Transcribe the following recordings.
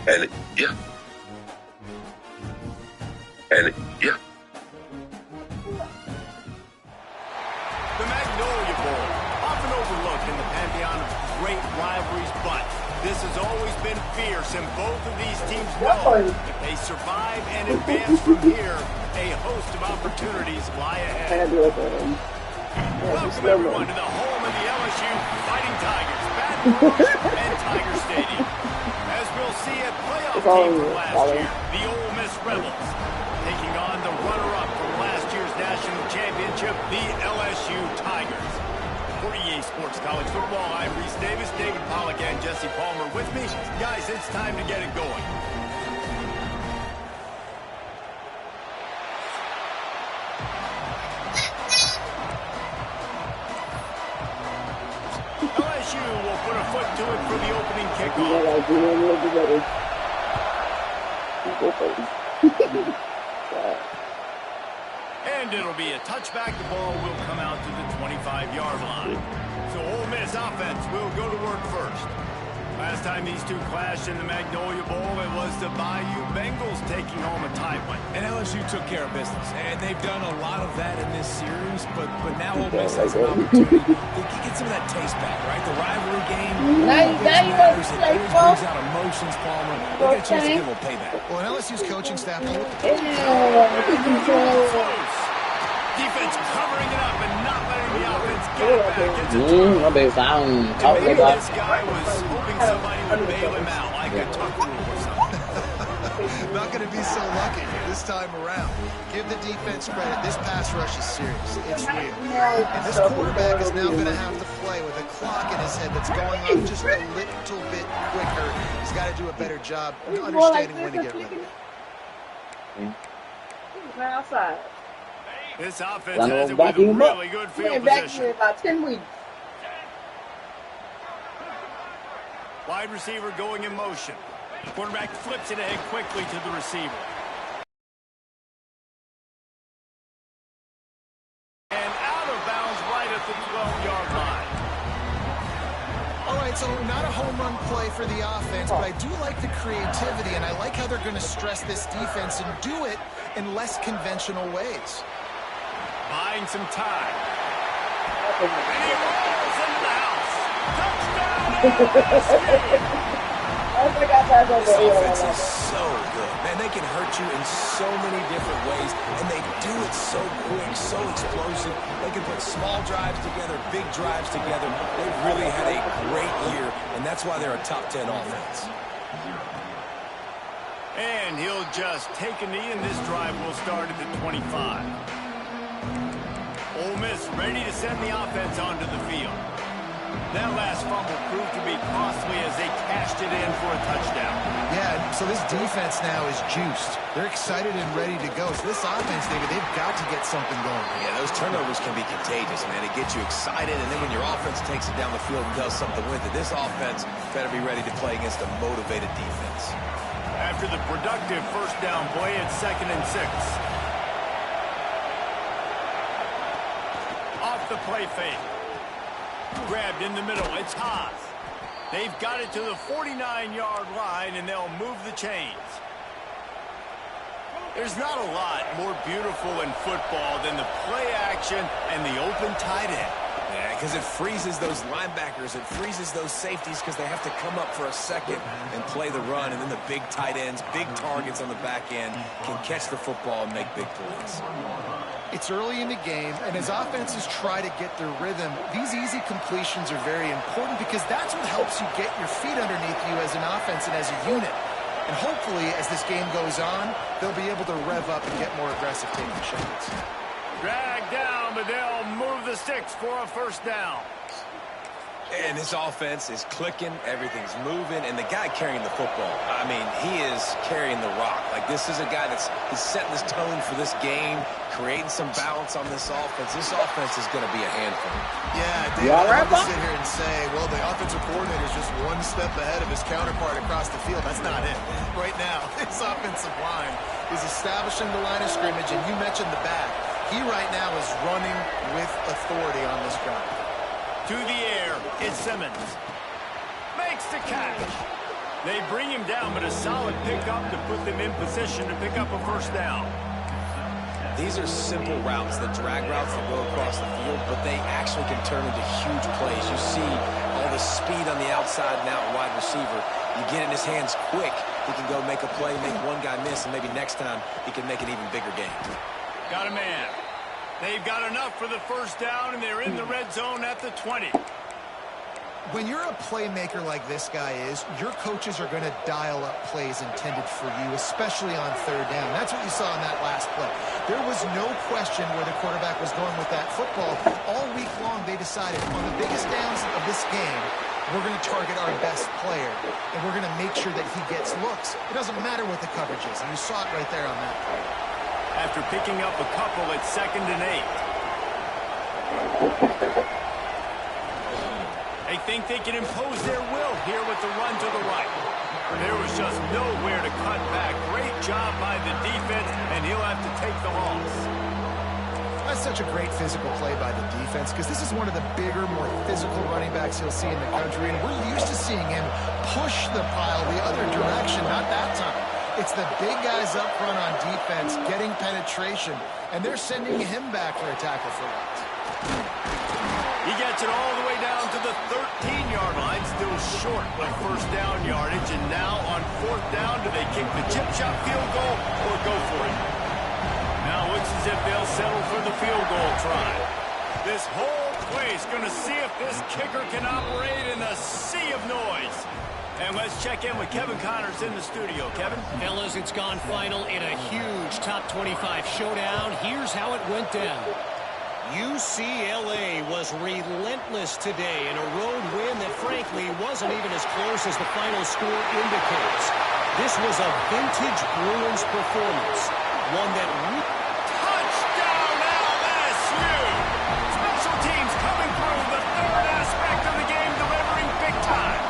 And yeah. And yeah. The Magnolia Bowl, often overlooked in the pantheon of great rivalries, but this has always been fierce, and both of these teams know if they survive and advance from here, a host of opportunities lie ahead. Welcome everyone to the home of the LSU Fighting Tigers, Baton Rouge and Tiger Stadium. As we'll see, a playoff team from last year, the Ole Miss Rebels, taking on the runner-up from last year's national championship, the LSU Tigers. For EA Sports College Football, I'm Reese Davis, David Pollack, and Jesse Palmer with me. Guys, it's time to get it going. LSU will put a foot to it for the opening kickoff. And it'll be a touchback. The ball will come out to the 25-yard line. So Ole Miss offense will go to work first. Last time these two clashed in the Magnolia Bowl, it was the Bayou Bengals taking home a tight one. And LSU took care of business, and they've done a lot of that in this series, but now Ole Miss has an opportunity to get some of that taste back, right? The rivalry game, now you want to play ball. Brings out emotions, Palmer. They get a chance to get a little payback. Well, LSU's coaching staff... Defense covering it up and not letting the offense get it back. Maybe this guy was hoping somebody would bail him out like a tuck rule or something. Not going to be so lucky this time around. Give the defense credit. This pass rush is serious. It's real. And this quarterback is now going to have to play with a clock in his head that's going on just a little bit quicker. He's got to do a better job understanding when to get rid of it. Outside. This offense has it with a really good field position. About 10 weeks. Wide receiver going in motion. Quarterback flips it ahead quickly to the receiver. And out of bounds right at the 12-yard line. All right, so not a home run play for the offense, but I do like the creativity, and I like how they're going to stress this defense and do it in less conventional ways. Buying some time. And he rolls into the house. Touchdown! This offense is so good. Man, they can hurt you in so many different ways, and they do it so quick, so explosive. They can put small drives together, big drives together. They've really had a great year, and that's why they're a top 10 offense. And he'll just take a knee, and this drive will start at the 25. Ole Miss ready to send the offense onto the field. That last fumble proved to be costly as they cashed it in for a touchdown. Yeah, so this defense now is juiced. They're excited and ready to go. So this offense, David, they've got to get something going. Yeah, those turnovers can be contagious, man. It gets you excited, and then when your offense takes it down the field and does something with it, this offense better be ready to play against a motivated defense. After the productive first down play, it's 2nd and 6. The play fake. Grabbed in the middle. It's Haas. They've got it to the 49-yard line, and they'll move the chains. There's not a lot more beautiful in football than the play action and the open tight end. Yeah, because it freezes those linebackers. It freezes those safeties because they have to come up for a second and play the run, and then the big tight ends, big targets on the back end can catch the football and make big plays. It's early in the game, and as offenses try to get their rhythm, these easy completions are very important because that's what helps you get your feet underneath you as an offense and as a unit. And hopefully, as this game goes on, they'll be able to rev up and get more aggressive taking shots. Dragged down, but they'll move the sticks for a first down. And this offense is clicking, everything's moving, and the guy carrying the football, I mean, he is carrying the rock. Like, this is a guy he's setting this tone for this game, creating some balance on this offense. This offense is going to be a handful. Yeah, David, I love to sit here and say, well, the offensive coordinator is just one step ahead of his counterpart across the field. That's not it. Right now, this offensive line is establishing the line of scrimmage, and you mentioned the back. He right now is running with authority on this drive. To the air, it's Simmons. Makes the catch. They bring him down, but a solid pickup to put them in position to pick up a first down. These are simple routes, the drag routes that go across the field, but they actually can turn into huge plays. You see all the speed on the outside now, wide receiver. You get in his hands quick, he can go make a play, make one guy miss, and maybe next time he can make an even bigger game. Got a man. They've got enough for the first down, and they're in the red zone at the 20. When you're a playmaker like this guy is, your coaches are going to dial up plays intended for you, especially on third down. That's what you saw in that last play. There was no question where the quarterback was going with that football. All week long, they decided on the biggest downs of this game, we're going to target our best player, and we're going to make sure that he gets looks. It doesn't matter what the coverage is, and you saw it right there on that play. After picking up a couple at 2nd and 8. They think they can impose their will here with the run to the right. There was just nowhere to cut back. Great job by the defense, and he'll have to take the loss. That's such a great physical play by the defense because this is one of the bigger, more physical running backs you'll see in the country, and we're used to seeing him push the pile the other direction, not that time. It's the big guys up front on defense getting penetration, and they're sending him back for a tackle for loss. He gets it all the way down to the 13-yard line, still short of first down yardage. And now on 4th down, do they kick the chip shot field goal or go for it? Now it looks as if they'll settle for the field goal try. This whole place going to see if this kicker can operate in a sea of noise. And let's check in with Kevin Connors in the studio. Kevin? Fellas, it's gone final in a huge top 25 showdown. Here's how it went down. UCLA was relentless today in a road win that frankly wasn't even as close as the final score indicates. This was a vintage Bruins performance, one that touchdown LSU! Special teams coming through, the third aspect of the game, delivering big time.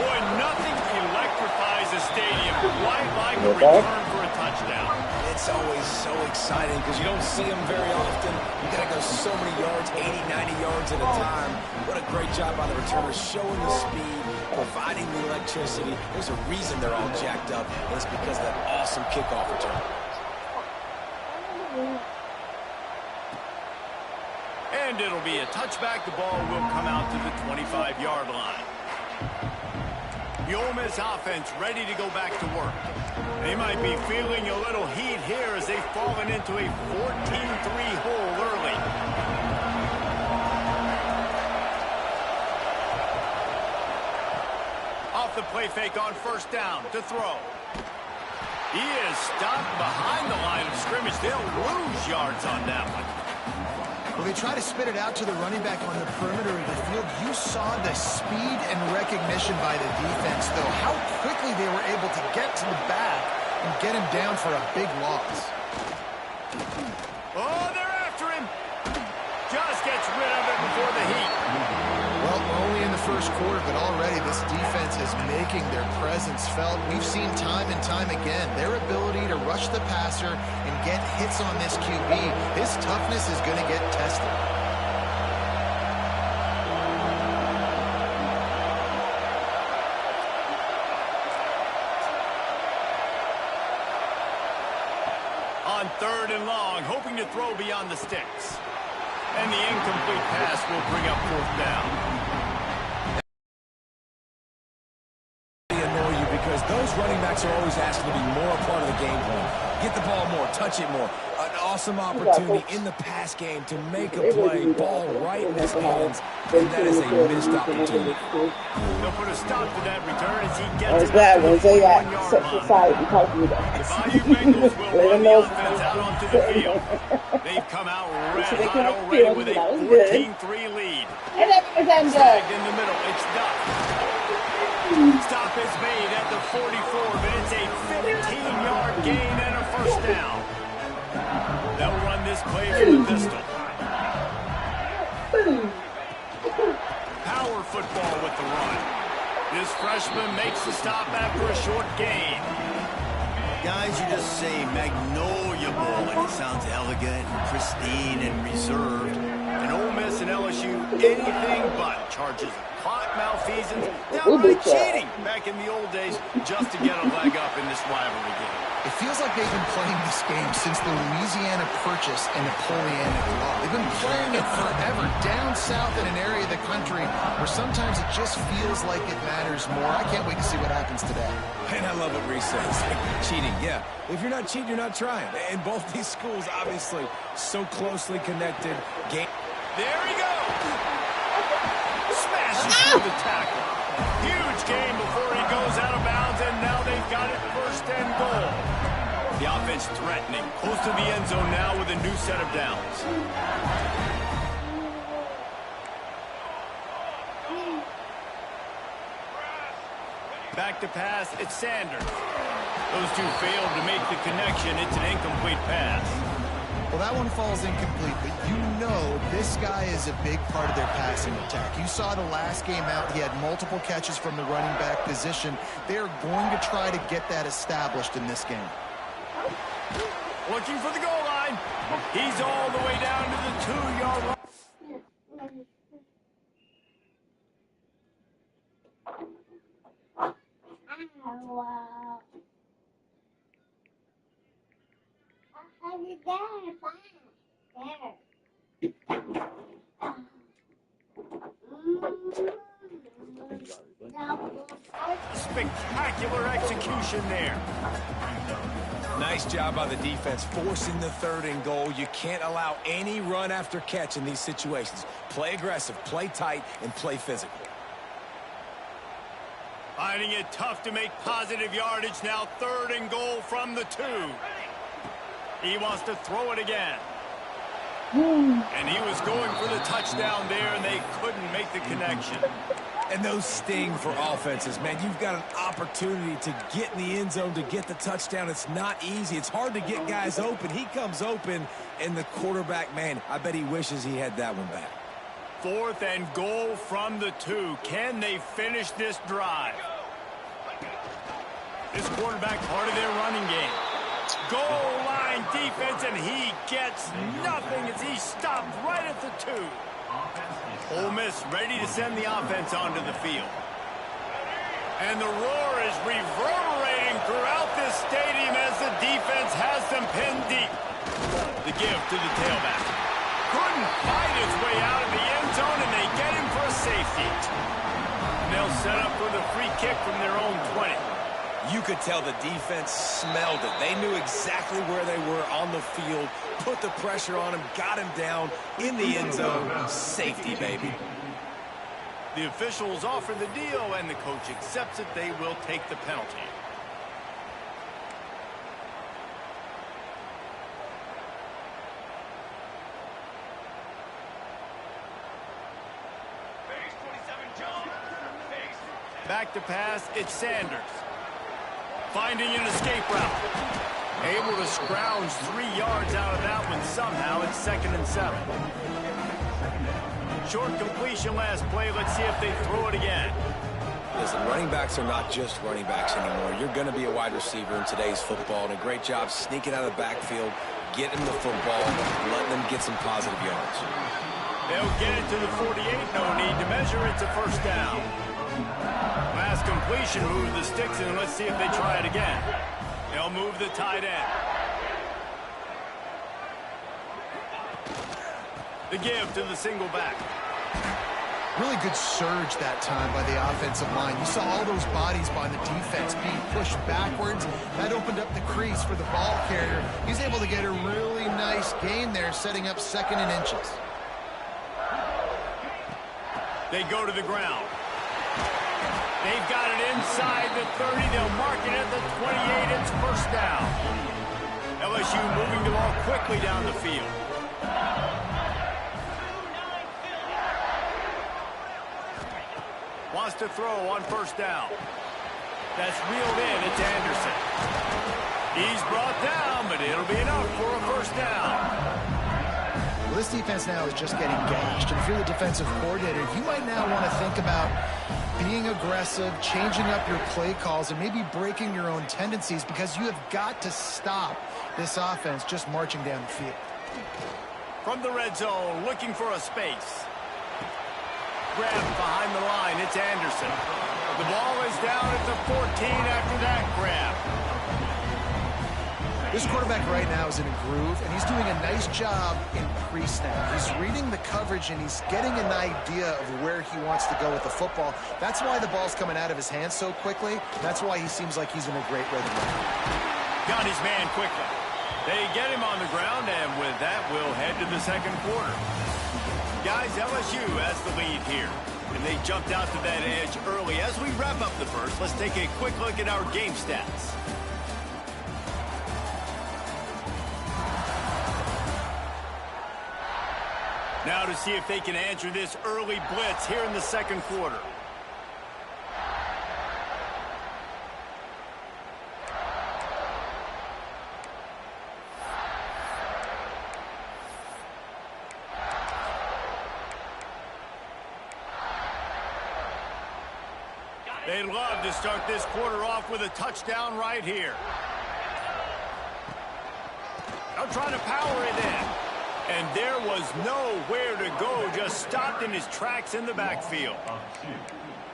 Boy, nothing electrifies a stadium quite like a return for a touchdown. It's always so exciting because you don't see them very often. You got to go so many yards, 80, 90 yards at a time. What a great job by the returners, showing the speed, providing the electricity. There's a reason they're all jacked up, and it's because of that awesome kickoff return. And it'll be a touchback. The ball will come out to the 25-yard line. The Ole Miss offense ready to go back to work. They might be feeling a little heat here as they've fallen into a 14-3 hole early. Off the play fake on first down to throw. He is stopped behind the line of scrimmage. They'll lose yards on that one. Well, they try to spit it out to the running back on the perimeter of the field. You saw the speed and recognition by the defense, though. How quickly they were able to get to the back and get him down for a big loss. Oh, they're after him. Just gets rid of it before the heat. Well, we're only in the first quarter, but already this defense is making their presence felt. We've seen time and time again their ability to rush the passer and get hits on this QB. His toughness is going to get tested. On 3rd and long, hoping to throw beyond the sticks. And the incomplete pass will bring up 4th down. Annoy you because those running backs are always asking to be more a part of the game plan. Get the ball more, touch it more. An awesome opportunity in the pass game to make a play, ball right in his hands, and that is a missed opportunity. They'll put a stop to that return as he gets it that to one. the They got 41-yard set line. aside and talking The about Bayou Bengals will Let run them the know. offense out onto the field. They've come out red So they hot can't already feel with a that was good. 14-3 lead. And that was end Tagged in the middle, it's Duck. Stop is made at the 44, but it's a 15-yard gain and a first down. They'll run this play from the pistol. Power football with the run. This freshman makes the stop after a short gain. Guys, you just say Magnolia Bowl, and it sounds elegant and pristine and reserved. And Ole Miss and LSU, anything but charges of clock malfeasance, downright cheating back in the old days just to get a leg up in this rivalry game. It feels like they've been playing this game since the Louisiana Purchase and Napoleonic Law. They've been playing it forever, down south in an area of the country where sometimes it just feels like it matters more. I can't wait to see what happens today. And I love what Reese says. Cheating, yeah. If you're not cheating, you're not trying. And both these schools, obviously, so closely connected. There he goes! Smashes through the tackle. Huge game before he goes out of bounds, and now they've got it first and goal. The offense threatening, close to the end zone now with a new set of downs. Back to pass, it's Sanders. Those two failed to make the connection. It's an incomplete pass. Well, that one falls incomplete, but you know this guy is a big part of their passing attack. You saw the last game out. He had multiple catches from the running back position. They're going to try to get that established in this game. Looking for the goal line. He's all the way down to the 2-yard line. Wow. Spectacular execution there. Nice job by the defense, forcing the 3rd and goal. You can't allow any run after catch in these situations. Play aggressive, play tight, and play physical. Finding it tough to make positive yardage now. 3rd and goal from the 2. He wants to throw it again. And he was going for the touchdown there, and they couldn't make the connection. And those sting for offenses, man. You've got an opportunity to get in the end zone to get the touchdown. It's not easy. It's hard to get guys open. He comes open, and the quarterback, man, I bet he wishes he had that one back. 4th and goal from the 2. Can they finish this drive? This quarterback, part of their running game. Goal line defense, and he gets nothing as he stopped right at the 2. Ole Miss ready to send the offense onto the field. And the roar is reverberating throughout this stadium as the defense has them pinned deep. The give to the tailback. Couldn't fight his way out of the end zone, and they get him for a safety. And they'll set up for the free kick from their own 20. You could tell the defense smelled it. They knew exactly where they were on the field, put the pressure on him, got him down in the end zone. Safety, baby. The officials offer the deal, and the coach accepts it. They will take the penalty. Back to pass, it's Sanders. Finding an escape route. Able to scrounge 3 yards out of that one somehow. It's 2nd and 7. Short completion last play. Let's see if they throw it again. Listen, running backs are not just running backs anymore. You're going to be a wide receiver in today's football, and a great job sneaking out of the backfield, getting the football, letting them get some positive yards. They'll get it to the 48. No need to measure. It's a 1st down. Last completion, move the sticks, and let's see if they try it again. They'll move the tight end. The give to the single back. Really good surge that time by the offensive line. You saw all those bodies by the defense being pushed backwards. That opened up the crease for the ball carrier. He's able to get a really nice gain there, setting up 2nd and inches. They go to the ground. They've got it inside the 30. They'll mark it at the 28. It's 1st down. LSU moving the ball quickly down the field. Wants to throw on 1st down. That's reeled in. It's Anderson. He's brought down, but it'll be enough for a 1st down. Well, this defense now is just getting gashed. And if you're the defensive coordinator, you might now want to think about being aggressive, changing up your play calls, and maybe breaking your own tendencies, because you have got to stop this offense just marching down the field. From the red zone, looking for a space. Grabbed behind the line, it's Anderson. The ball is down at the 14 after that grab. This quarterback right now is in a groove, and he's doing a nice job in pre-snap. He's reading the coverage, and he's getting an idea of where he wants to go with the football. That's why the ball's coming out of his hands so quickly. That's why he seems like he's in a great rhythm. Got his man quickly. They get him on the ground, and with that, we'll head to the second quarter. Guys, LSU has the lead here, and they jumped out to that edge early. As we wrap up the first, let's take a quick look at our game stats. Now to see if they can answer this early blitz here in the second quarter. They'd love to start this quarter off with a touchdown right here. They'll try to power it in. And there was nowhere to go, just stopped in his tracks in the backfield.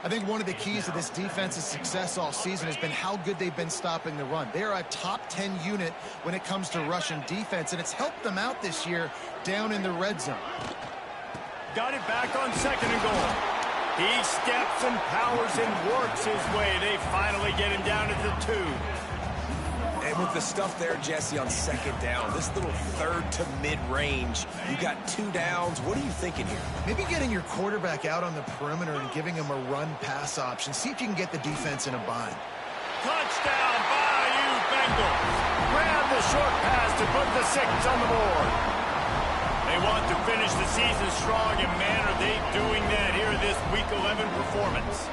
I think one of the keys to this defense's success all season has been how good they've been stopping the run. They are a top 10 unit when it comes to rushing defense, and it's helped them out this year down in the red zone. Got it back on second and goal. He steps and powers and works his way. They finally get him down at the 2. And with the stuff there, Jesse, on second down, this little third to mid-range, you got 2 downs. What are you thinking here? Maybe getting your quarterback out on the perimeter and giving him a run-pass option. See if you can get the defense in a bind. Touchdown, Bayou Bengals. Grab the short pass to put the 6 on the board. They want to finish the season strong, and man, are they doing that here in this Week 11 performance.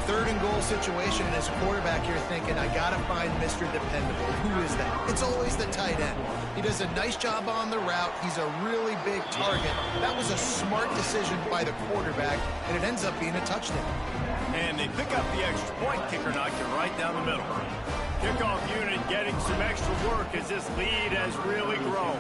Third and goal situation, and as quarterback, you're thinking, I got to find Mr. Dependable. Who is that? It's always the tight end. He does a nice job on the route. He's a really big target. That was a smart decision by the quarterback, and it ends up being a touchdown. And they pick up the extra point. Kicker knocked it right down the middle. Kickoff unit getting some extra work as this lead has really grown.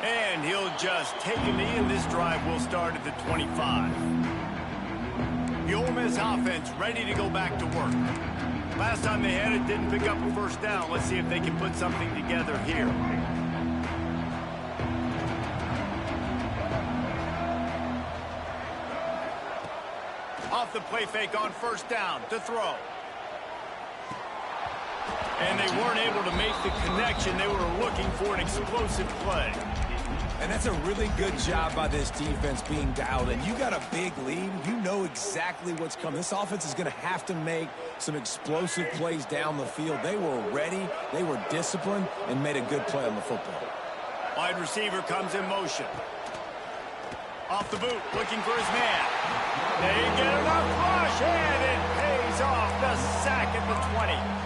And he'll just take a knee, and this drive will start at the 25. The Ole Miss offense ready to go back to work. Last time they had it, didn't pick up a first down. Let's see if they can put something together here. Off the play fake on first down to throw. And they weren't able to make the connection. They were looking for an explosive play. And that's a really good job by this defense being dialed in. You got a big lead. You know exactly what's coming. This offense is going to have to make some explosive plays down the field. They were ready, they were disciplined, and made a good play on the football. Wide receiver comes in motion. Off the boot, looking for his man. They get enough rush, and it pays off. The sack at the 20.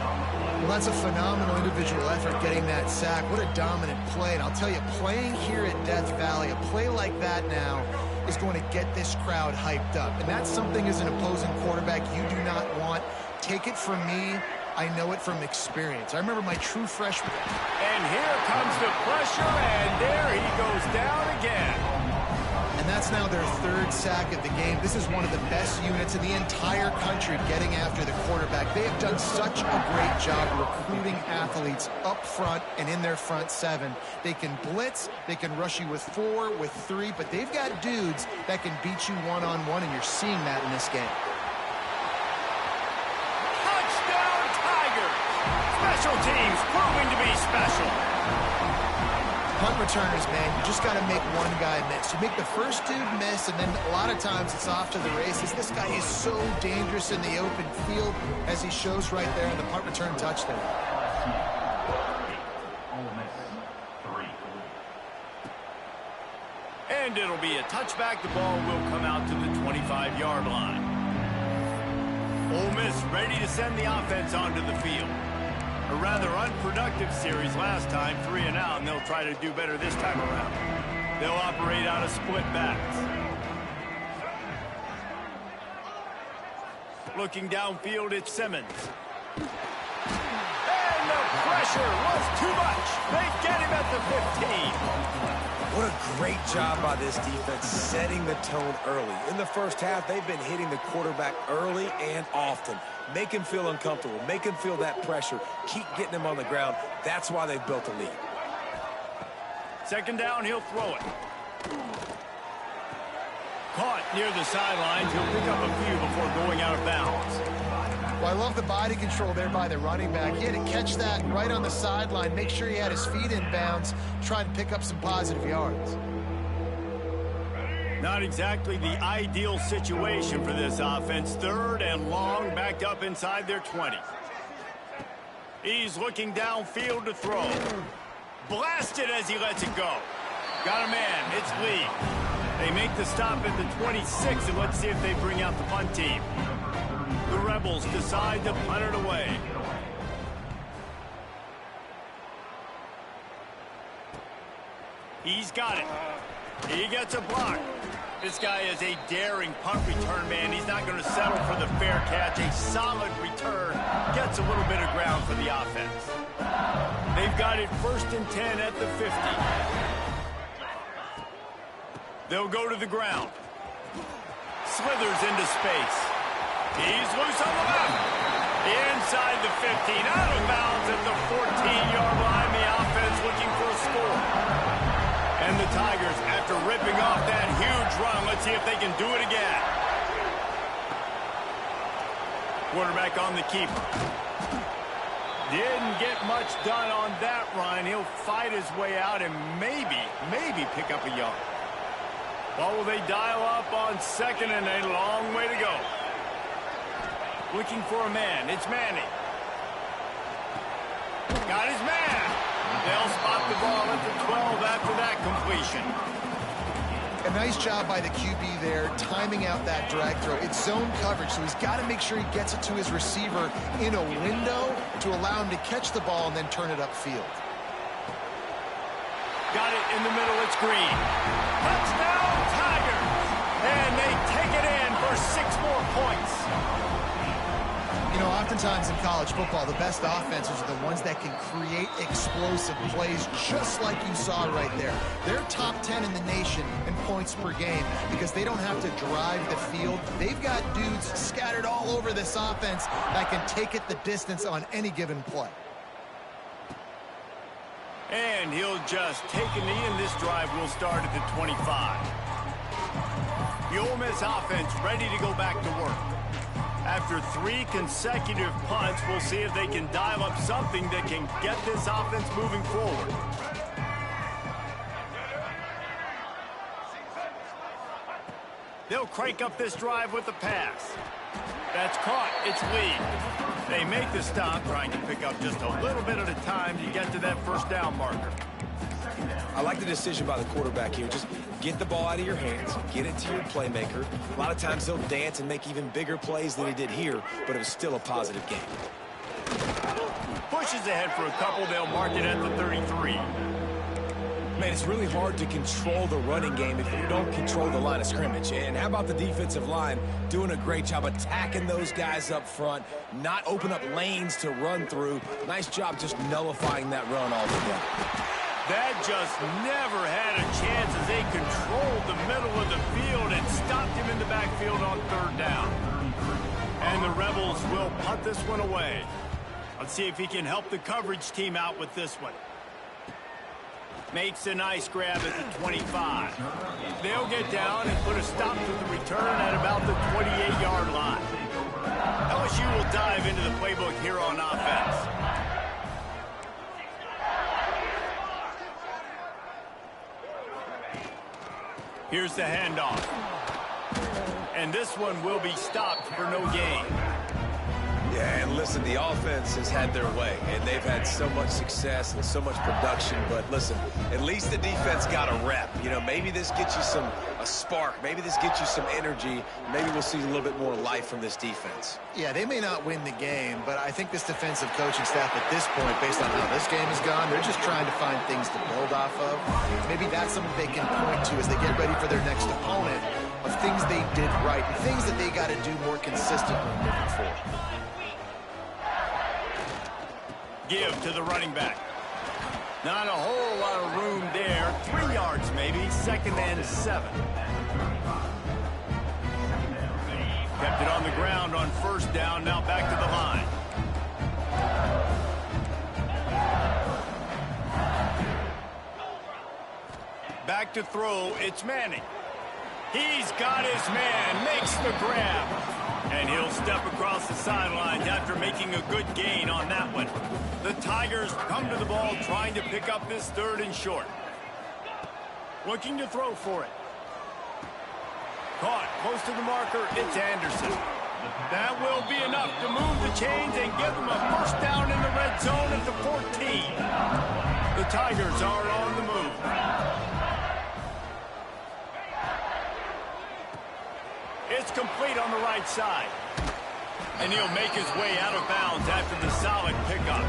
Well, that's a phenomenal individual effort getting that sack. What a dominant play. And I'll tell you, playing here at Death Valley, a play like that now is going to get this crowd hyped up. And that's something as an opposing quarterback you do not want. Take it from me. I know it from experience. I remember my true freshman. And here comes the pressure, and there he goes down again. And that's now their third sack of the game. This is one of the best units in the entire country getting after the quarterback. They have done such a great job recruiting athletes up front and in their front 7. They can blitz, they can rush you with 4, with 3, but they've got dudes that can beat you one-on-one, and you're seeing that in this game. Touchdown, Tigers! Special teams proving to be special. Punt returners, man, you just got to make one guy miss. You make the first dude miss, and then a lot of times it's off to the races. This guy is so dangerous in the open field, as he shows right there in the punt return touchdown. And it'll be a touchback. The ball will come out to the 25-yard line. Ole Miss ready to send the offense onto the field. A rather unproductive series last time, 3 and out, and they'll try to do better this time around. They'll operate out of split backs. Looking downfield, it's Simmons. And pressure was too much. They get him at the 15. What a great job by this defense setting the tone early. In the first half, they've been hitting the quarterback early and often. Make him feel uncomfortable. Make him feel that pressure. Keep getting him on the ground. That's why they've built a lead. Second down, he'll throw it. Caught near the sidelines. He'll pick up a few before going out of bounds. Well, I love the body control there by the running back. He had to catch that right on the sideline, make sure he had his feet in bounds, try and pick up some positive yards. Not exactly the ideal situation for this offense. Third and long, backed up inside their 20. He's looking downfield to throw. Blasted as he lets it go. Got a man. It's Lee. They make the stop at the 26, and let's see if they bring out the punt team. The Rebels decide to punt it away. He's got it. He gets a block. This guy is a daring punt return man. He's not going to settle for the fair catch. A solid return. Gets a little bit of ground for the offense. They've got it 1st and 10 at the 50. They'll go to the ground. Slithers into space. He's loose on the left. Inside the 15. Out of bounds at the 14-yard line. The offense looking for a score. And the Tigers, after ripping off that huge run, let's see if they can do it again. Quarterback on the keeper. Didn't get much done on that run. He'll fight his way out and maybe pick up a yard. What will they dial up on 2nd and a long way to go? Looking for a man. It's Manning. Got his man. They'll spot the ball at the 12 after that completion. A nice job by the QB there, timing out that drag throw. It's zone coverage, so he's got to make sure he gets it to his receiver in a window to allow him to catch the ball and then turn it upfield. Got it in the middle. It's Green. Touchdown, Tigers! And they take it in for 6 more points. You know, oftentimes in college football, the best offenses are the ones that can create explosive plays, just like you saw right there. They're top 10 in the nation in points per game because they don't have to drive the field. They've got dudes scattered all over this offense that can take it the distance on any given play. And he'll just take a knee, and this drive will start at the 25. The Ole Miss offense ready to go back to work. After 3 consecutive punts, we'll see if they can dial up something that can get this offense moving forward. They'll crank up this drive with a pass. That's caught. It's Lee. They make the stop, trying to pick up just a little bit at a time to get to that 1st down marker. I like the decision by the quarterback here. Just get the ball out of your hands, get it to your playmaker. A lot of times he'll dance and make even bigger plays than he did here, but it was still a positive game. Pushes ahead for a couple. They'll mark it at the 33. Man, it's really hard to control the running game if you don't control the line of scrimmage. And how about the defensive line doing a great job attacking those guys up front, not open up lanes to run through. Nice job just nullifying that run altogether. That just never had a chance as they controlled the middle of the field and stopped him in the backfield on 3rd down. And the Rebels will punt this one away. Let's see if he can help the coverage team out with this one. Makes a nice grab at the 25. They'll get down and put a stop to the return at about the 28-yard line. LSU will dive into the playbook here on offense. Here's the handoff. And this one will be stopped for no gain. Yeah, and listen, the offense has had their way, and they've had so much success and so much production. But listen, at least the defense got a rep. You know, maybe this gets you a spark. Maybe this gets you some energy. Maybe we'll see a little bit more life from this defense. Yeah, they may not win the game, but I think this defensive coaching staff at this point, based on how this game has gone, they're just trying to find things to build off of. Maybe that's something they can point to as they get ready for their next opponent, of things they did right and things that they got to do more consistently moving forward. Give to the running back. Not a whole lot of room there. 3 yards maybe. 2nd and 7. Kept it on the ground on 1st down. Now back to the line. Back to throw. It's Manning. He's got his man. Makes the grab. And he'll step across the sidelines after making a good gain on that one. The Tigers come to the ball trying to pick up this 3rd and short. Looking to throw for it. Caught close to the marker. It's Anderson. That will be enough to move the chains and give them a 1st down in the red zone at the 14. The Tigers are on the move. It's complete on the right side. And he'll make his way out of bounds after the solid pickup.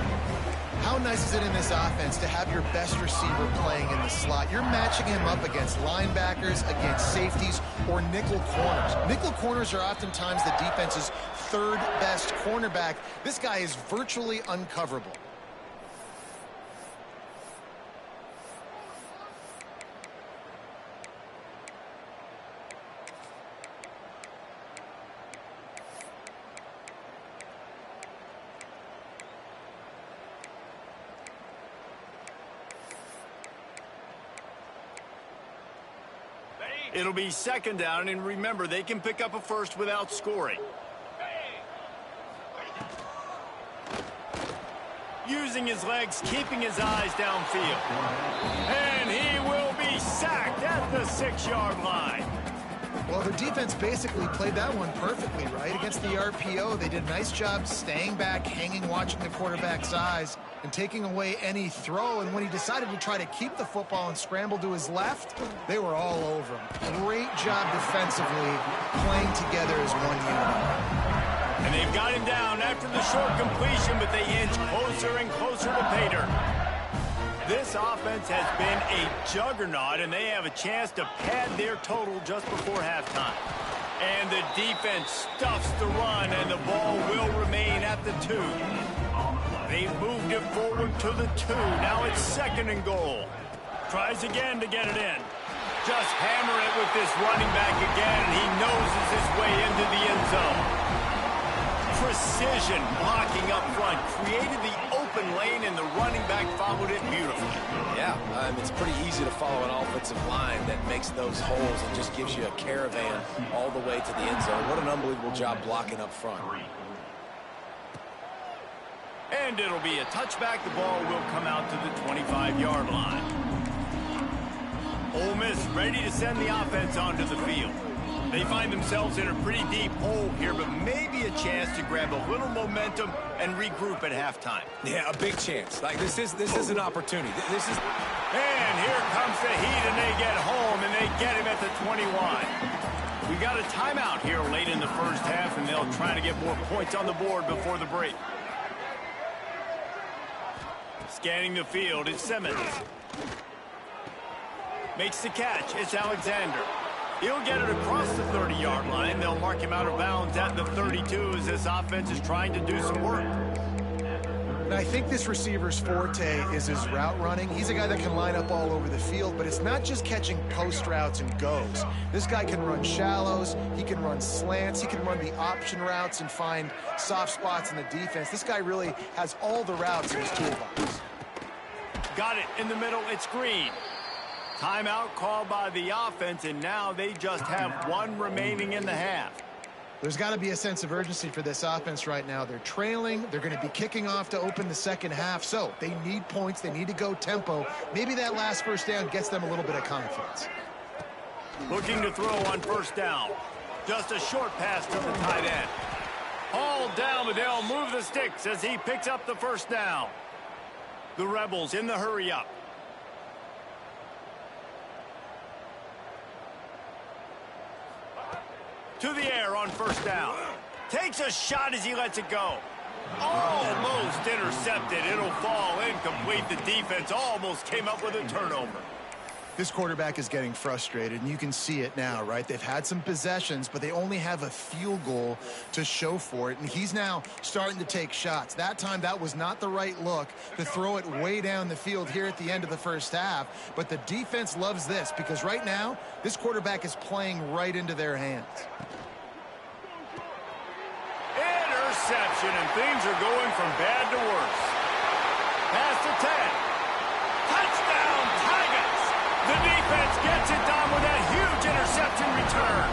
How nice is it in this offense to have your best receiver playing in the slot? You're matching him up against linebackers, against safeties, or nickel corners. Nickel corners are oftentimes the defense's 3rd best cornerback. This guy is virtually uncoverable. It'll be 2nd down, and remember, they can pick up a 1st without scoring. Using his legs, keeping his eyes downfield. And he will be sacked at the 6-yard line. Well, their defense basically played that one perfectly, right? Against the RPO, they did a nice job staying back, hanging, watching the quarterback's eyes, and taking away any throw. And when he decided to try to keep the football and scramble to his left, they were all over him. Great job defensively, playing together as one unit. And they've got him down after the short completion, but they inch closer and closer to pay dirt. This offense has been a juggernaut, and they have a chance to pad their total just before halftime. And the defense stuffs the run, and the ball will remain at the 2. They've moved it forward to the 2. Now it's 2nd and goal. Tries again to get it in. Just hammer it with this running back again, and he noses his way into the end zone. Precision blocking up front, created the open lane, and the running back followed it beautifully. Yeah, it's pretty easy to follow an offensive line that makes those holes and just gives you a caravan all the way to the end zone. What an unbelievable job blocking up front. And it'll be a touchback. The ball will come out to the 25-yard line. Ole Miss ready to send the offense onto the field. They find themselves in a pretty deep hole here, but maybe a chance to grab a little momentum and regroup at halftime. Yeah, a big chance. Like this is an opportunity. And here comes the heat, and they get home, and they get him at the 21. We got a timeout here late in the 1st half, and they'll try to get more points on the board before the break. Scanning the field, it's Simmons. Makes the catch, it's Alexander. He'll get it across the 30-yard line. They'll mark him out of bounds at the 32 as this offense is trying to do some work. And I think this receiver's forte is his route running. He's a guy that can line up all over the field, but it's not just catching post routes and goes. This guy can run shallows, he can run slants, he can run the option routes and find soft spots in the defense. This guy really has all the routes in his toolbox. Got it in the middle, it's Green. Timeout called by the offense, and now they just have 1 remaining in the half. There's got to be a sense of urgency for this offense right now. They're trailing. They're going to be kicking off to open the 2nd half, so they need points. They need to go tempo. Maybe that last 1st down gets them a little bit of confidence. Looking to throw on 1st down. Just a short pass to the tight end. Hauled down, but they'll move the sticks as he picks up the 1st down. The Rebels in the hurry-up. To the air on 1st down. Takes a shot as he lets it go. Almost intercepted. It'll fall incomplete. The defense almost came up with a turnover. This quarterback is getting frustrated, and you can see it now, right? They've had some possessions, but they only have a field goal to show for it, and he's now starting to take shots. That time, that was not the right look to throw it way down the field here at the end of the first half, but the defense loves this because right now, this quarterback is playing right into their hands. Interception, and things are going from bad to worse. Pass to 10. Touchdown, Tigers! The defense gets it done with that huge interception return.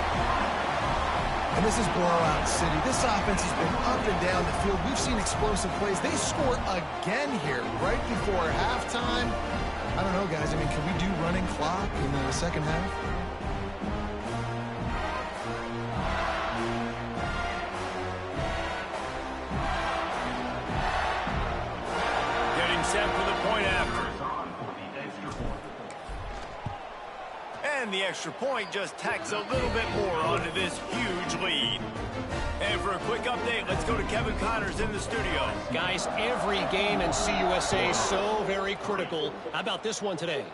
And this is blowout city. This offense has been up and down the field. We've seen explosive plays. They score again here right before halftime. I don't know, guys. I mean, can we do running clock in the second half? Set for the point after. And the extra point just tacks a little bit more onto this huge lead. And for a quick update, let's go to Kevin Connors in the studio. Guys, every game in CUSA is so very critical. How about this one today?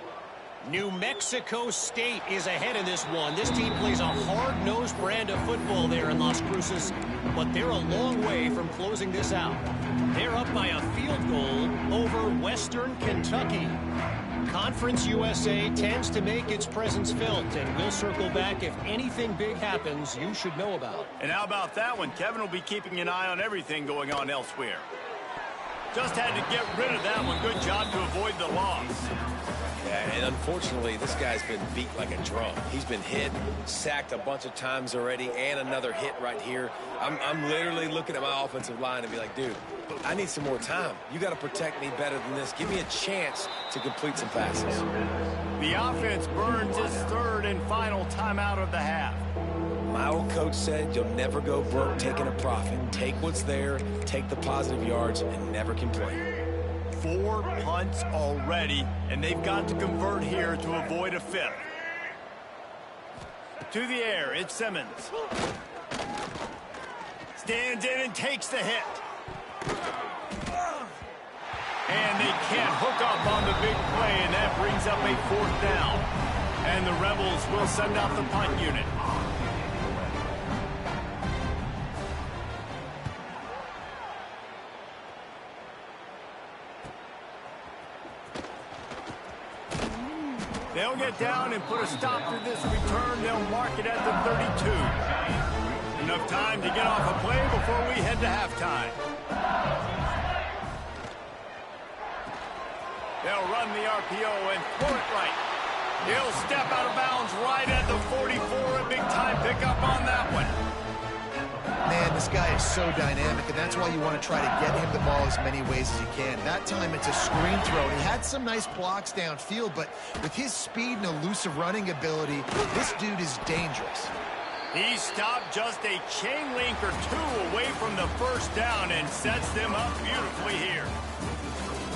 New Mexico State is ahead in this one. This team plays a hard-nosed brand of football there in Las Cruces, but they're a long way from closing this out. They're up by a field goal over Western Kentucky. Conference USA tends to make its presence felt, and we'll circle back if anything big happens you should know about. And how about that one? Kevin will be keeping an eye on everything going on elsewhere. Just had to get rid of that one. Good job to avoid the loss. Yeah, and unfortunately, this guy's been beat like a drum. He's been hit, sacked a bunch of times already, and another hit right here. I'm literally looking at my offensive line and be like, dude, I need some more time. You got to protect me better than this. Give me a chance to complete some passes. The offense burns its third and final timeout of the half. My old coach said you'll never go broke taking a profit. Take what's there, take the positive yards, and never complain. 4 punts already, and they've got to convert here to avoid a fifth. To the air, it's Simmons. Stands in and takes the hit. And they can't hook up on the big play, and that brings up a 4th down. And the Rebels will send out the punt unit. They'll get down and put a stop to this return. They'll mark it at the 32. Enough time to get off a play before we head to halftime. They'll run the RPO and throw it right. He'll step out of bounds right at the 44. A big-time pickup on that one. Man, this guy is so dynamic, and that's why you want to try to get him the ball as many ways as you can. That time, it's a screen throw. He had some nice blocks downfield, but with his speed and elusive running ability, this dude is dangerous. He stopped just a chain link or two away from the first down and sets them up beautifully here.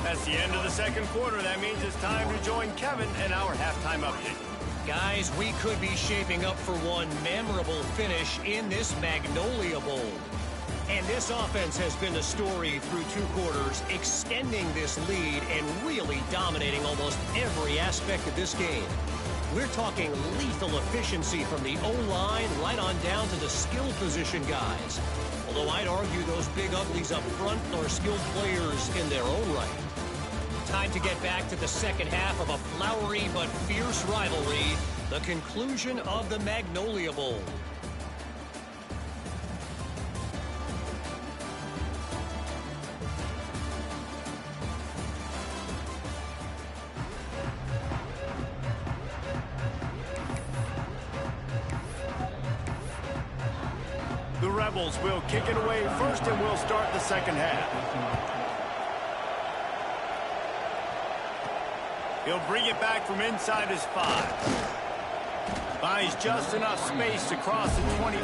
That's the end of the second quarter. That means it's time to join Kevin and our halftime update. Guys, we could be shaping up for one memorable finish in this Magnolia Bowl. And this offense has been the story through 2 quarters, extending this lead and really dominating almost every aspect of this game. We're talking lethal efficiency from the O-line right on down to the skill position guys. Although I'd argue those big uglies up front are skilled players in their own right. Time to get back to the second half of a flowery but fierce rivalry, the conclusion of the Magnolia Bowl. The Rebels will kick it away first, and we'll start the second half. He'll bring it back from inside his 5. Buys just enough space to cross the 20.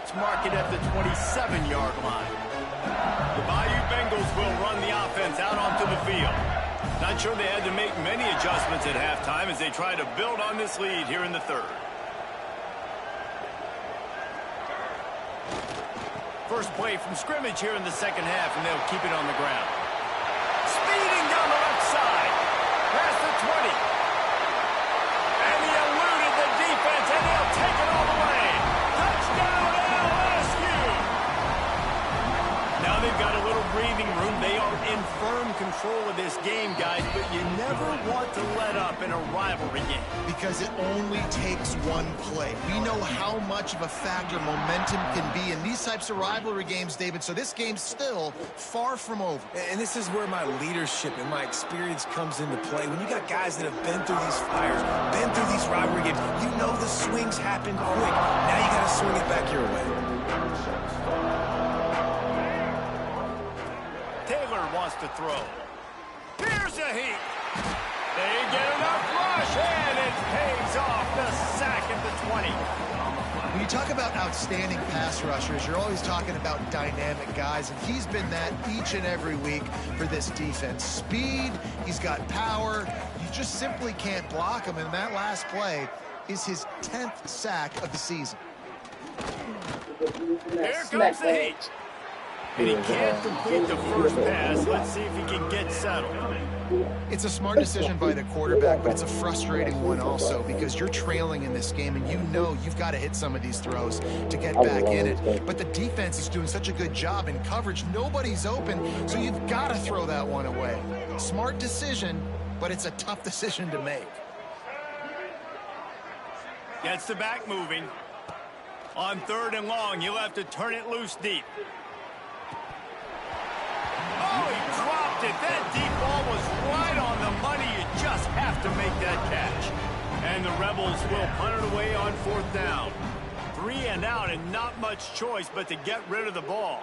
It's marked at the 27-yard line. The Bayou Bengals will run the offense out onto the field. Not sure they had to make many adjustments at halftime as they try to build on this lead here in the third. first play from scrimmage here in the second half, and they'll keep it on the ground. Speeding down the left side. Past the 20. And he eluded the defense, and he'll take it all the way. Touchdown, LSU! Now they've got a little breathing room. They are in firm control of this game, guys, but you never want to let up in a rivalry game. Because it only takes one play. We know how much of a factor momentum can be in these types of rivalry games, David, so this game's still far from over. And this is where my leadership and my experience comes into play. When you got guys that have been through these fires, been through these rivalry games, you know the swings happen quick. Now you got to swing it back your way. Taylor wants to throw. Here's a heat. They get enough rush, and it pays off the sack at the 20. When you talk about outstanding pass rushers, you're always talking about dynamic guys, and he's been that each and every week for this defense. Speed, he's got power. You just simply can't block him, and that last play is his 10th sack of the season. Here comes the heat. And he can't complete the first pass. Let's see if he can get settled. It's a smart decision by the quarterback, but it's a frustrating one also because you're trailing in this game and you know you've got to hit some of these throws to get back in it. But the defense is doing such a good job in coverage. Nobody's open, so you've got to throw that one away. Smart decision, but it's a tough decision to make. Gets the back moving. On 3rd and long, you'll have to turn it loose deep. Oh, he dropped it. That deep ball was right on the money. You just have to make that catch. And the Rebels will punt it away on 4th down. 3 and out and not much choice but to get rid of the ball.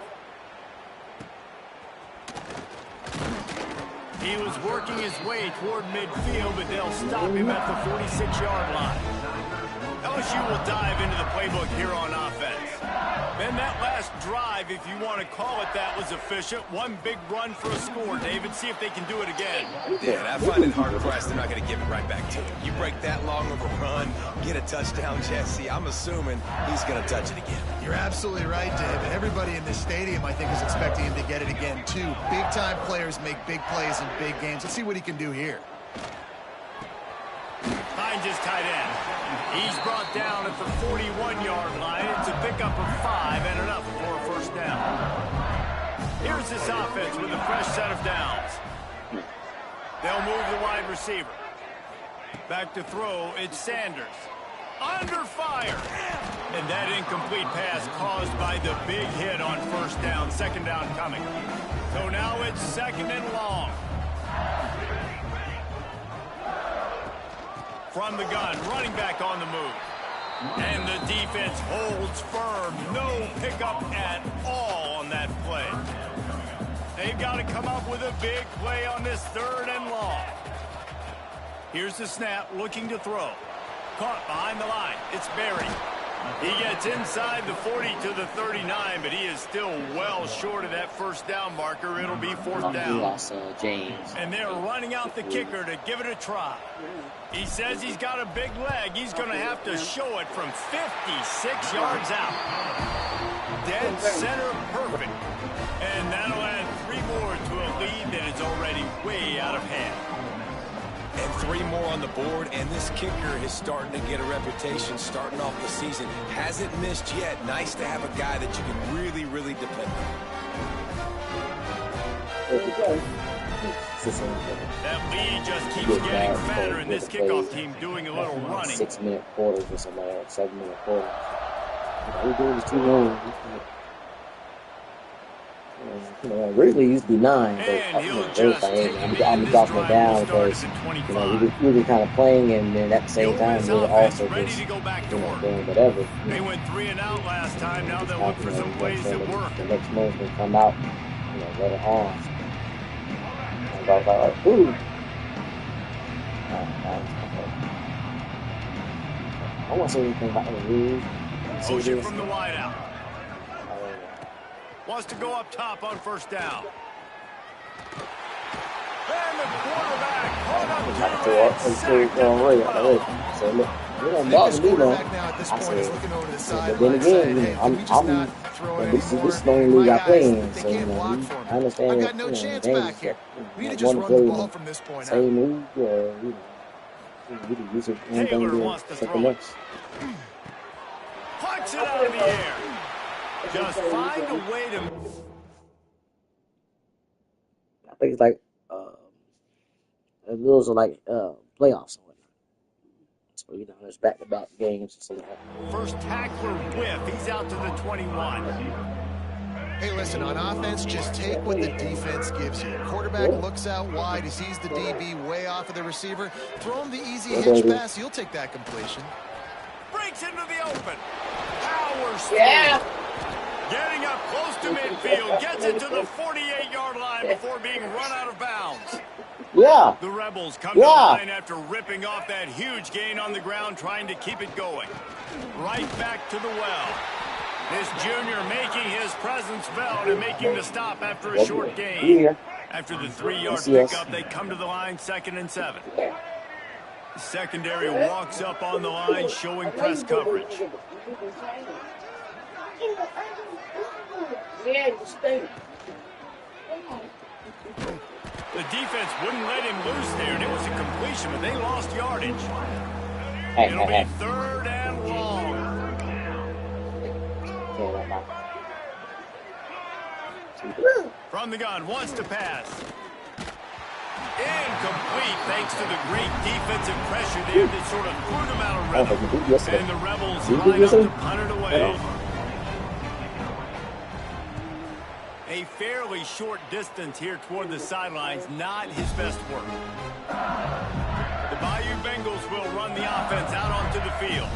He was working his way toward midfield, but they'll stop him at the 46-yard line. LSU will dive into the playbook here on offense. Then that last drive, if you want to call it that, was efficient. One big run for a score. David, see if they can do it again. Yeah, I find it hard-pressed they're not going to give it right back to him. You break that long of a run, get a touchdown, Jesse, I'm assuming he's going to touch it again. You're absolutely right, David. Everybody in this stadium, I think, is expecting him to get it again, too. Big-time players make big plays in big games. Let's see what he can do here. Finds his tight end. He's brought down at the 41-yard line. It's a pickup of 5 and enough for a first down. Here's this offense with a fresh set of downs. They'll move the wide receiver. Back to throw, it's Sanders. Under fire. And that incomplete pass caused by the big hit on first down. 2nd down coming. So now it's 2nd and long. From the gun, running back on the move. And the defense holds firm. No pickup at all on that play. They've got to come up with a big play on this 3rd and long. Here's the snap, looking to throw. Caught behind the line. It's Berry. He gets inside the 40 to the 39, but he is still well short of that first down marker. It'll be 4th down. James. And they're running out the kicker to give it a try. He says he's got a big leg. He's going to have to show it from 56 yards out. Dead center perfect. And that'll add 3 more to a lead that is already way out of hand. And 3 more on the board, and this kicker is starting to get a reputation starting off the season. Hasn't missed yet. Nice to have a guy that you can really, really depend on. That lead just keeps getting fatter, and this kickoff team doing a little running. 6-minute quarters or something like that, 7-minute quarters. We're doing this too long. Originally used to be 9, but I'm dropping it down because we were kind of playing, and then at the same time we were also just doing whatever. They went 3 and out last time. Now they'll look for some plays that work. The next month will come out, let it on. And I was like, ooh. I want to say anything about the rules. Motion from the wide out. Wants to go up top on first down. And the quarterback caught up to it. It don't I think bother this me, though. quarterback now at this I point is said, looking over the but then sideline again, saying, you hey, know, can we just not throw it this anymore? is the only My league I play guys, in, they so, you can't block know, for me. I understand I've that, got no you know, chance advantages back that, here. We need to that just want to run the play in ball the from this point out. same move, or, we can use it one thing Taylor to wants to something throw it. else. Puts it out of the air. Just find a way to... I think it's like, those are like, playoffs and whatnot. So, you know, there's back-to-back games and stuff like that. First tackler whiff. He's out to the 21. Hey, listen, on offense, just take what the defense gives you. Quarterback looks out wide. He sees the DB way off of the receiver. Throw him the easy hitch pass. You'll take that completion. Breaks into the open. Powers through. Getting up close to midfield. Gets it to the 48-yard line before being run out of bounds. Yeah. The Rebels come to the line after ripping off that huge gain on the ground, trying to keep it going. Right back to the well. This junior making his presence felt and making the stop after a short gain. After the 3-yard pickup, they come to the line 2nd and 7. The secondary walks up on the line, showing press coverage. The defense wouldn't let him loose there, and it was a completion, but they lost yardage. It'll be 3rd and long. From the gun, wants to pass. Incomplete, thanks to the great defensive pressure there that sort of threw them out of rhythm. And the Rebels line up to punt it away. A fairly short distance here toward the sidelines, not his best work. The Bayou Bengals will run the offense out onto the field.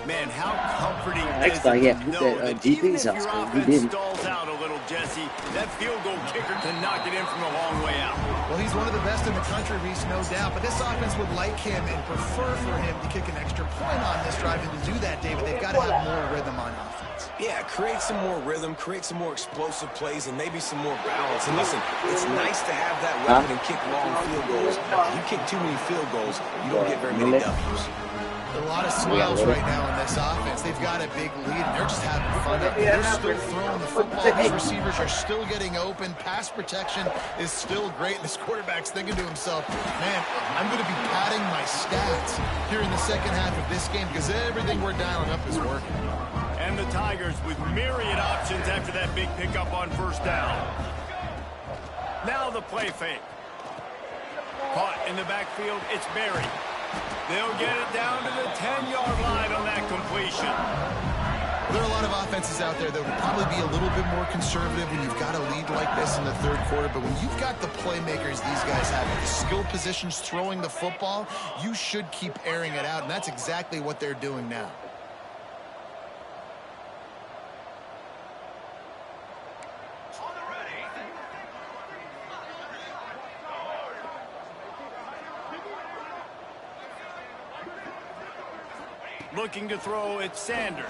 Man, how comforting is it to know that even if your offense stalls out a little, Jesse, that field goal kicker can knock it in from a long way out. Well, he's one of the best in the country, Reese, no doubt. But this offense would like him and prefer for him to kick an extra point on this drive. And to do that, David, they've got to have more rhythm on offense. Yeah, create some more rhythm, create some more explosive plays, and maybe some more balance. And listen, it's nice to have that weapon and kick long field goals. If you kick too many field goals, you don't get very many W's. A lot of smiles right now in this offense. They've got a big lead, and they're just having fun. They're still throwing the football. These receivers are still getting open. Pass protection is still great. This quarterback's thinking to himself, man, I'm going to be padding my stats here in the second half of this game because everything we're dialing up is working. And the Tigers with myriad options after that big pickup on 1st down. Now the play fake. Caught in the backfield, it's Berry. They'll get it down to the 10-yard line on that completion. There are a lot of offenses out there that would probably be a little bit more conservative when you've got a lead like this in the 3rd quarter. But when you've got the playmakers these guys have, the skill positions throwing the football, you should keep airing it out. And that's exactly what they're doing now. Looking to throw, it's Sanders.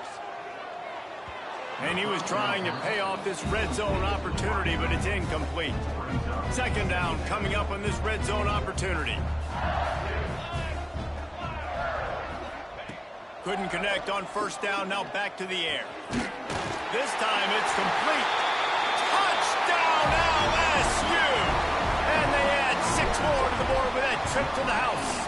And he was trying to pay off this red zone opportunity, but it's incomplete. 2nd down coming up on this red zone opportunity. Couldn't connect on 1st down, now back to the air. This time it's complete. Touchdown LSU! And they add 6 more to the board with that trip to the house.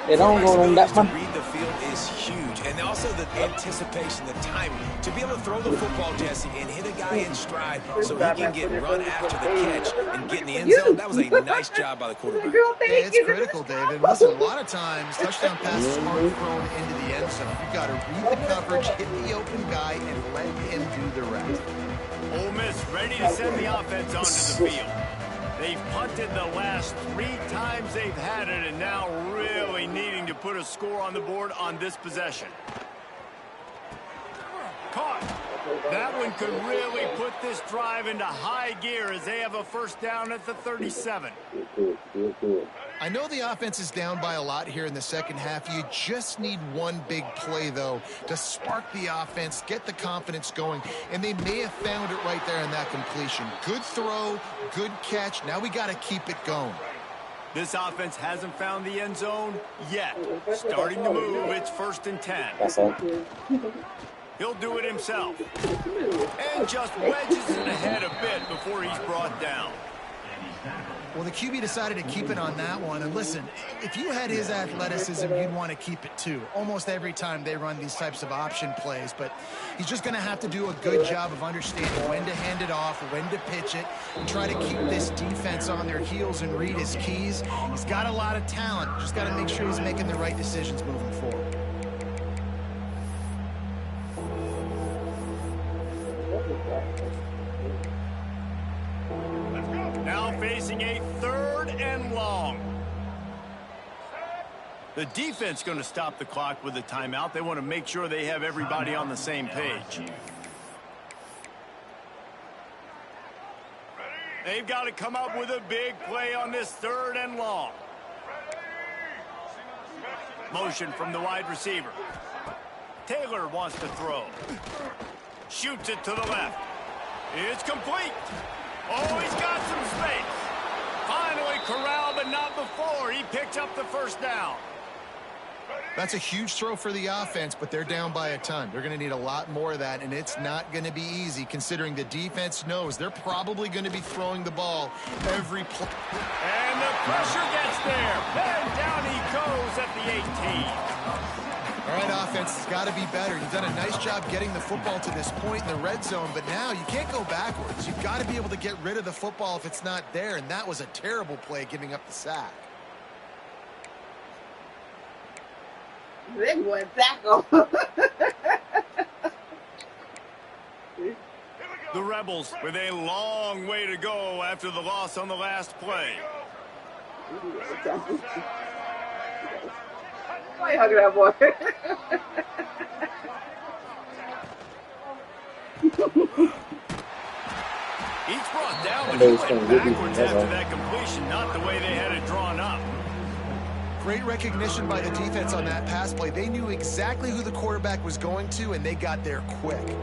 They don't go on that to one. read the field is huge, and also the anticipation, the timing to be able to throw the football, Jesse, and hit a guy in stride so he can get run after the catch and get in the end zone. That was a nice job by the quarterback. Yeah, it's critical, David. Listen, a lot of times touchdown passes aren't thrown into the end zone. You've got to read the coverage, hit the open guy, and let him do the rest. Ole Miss ready to send the offense onto the field. They've punted the last 3 times they've had it, and now really needing to put a score on the board on this possession. Caught. That one could really put this drive into high gear as they have a 1st down at the 37. I know the offense is down by a lot here in the second half. You just need one big play, though, to spark the offense, get the confidence going, and they may have found it right there in that completion. Good throw, good catch. Now we got to keep it going. This offense hasn't found the end zone yet. Starting to move, it's 1st and 10. That's all. He'll do it himself. And just wedges it ahead a bit before he's brought down. Well, the QB decided to keep it on that one. And listen, if you had his athleticism, you'd want to keep it too. Almost every time they run these types of option plays. But he's just going to have to do a good job of understanding when to hand it off, when to pitch it, and try to keep this defense on their heels and read his keys. He's got a lot of talent. Just got to make sure he's making the right decisions moving forward. Now facing a 3rd and long. The defense going to stop the clock with a timeout. They want to make sure they have everybody on the same page. They've got to come up with a big play on this 3rd and long. Motion from the wide receiver. Taylor wants to throw. Shoots it to the left. It's complete. Oh, he's got some space. Finally corralled, but not before. He picked up the 1st down. That's a huge throw for the offense, but they're down by a ton. They're going to need a lot more of that, and it's not going to be easy considering the defense knows they're probably going to be throwing the ball every play. And the pressure gets there. And down he goes at the 18. All right, offense, it's got to be better. You've done a nice job getting the football to this point in the red zone, but now you can't go backwards. You've got to be able to get rid of the football if it's not there, and that was a terrible play giving up the sack. Then went tackle. The Rebels with a long way to go after the loss on the last play. Why hug that boy? He's brought down, but he went backwards after that completion, not the way they had it drawn up. Great recognition by the defense on that pass play. They knew exactly who the quarterback was going to, and they got there quick.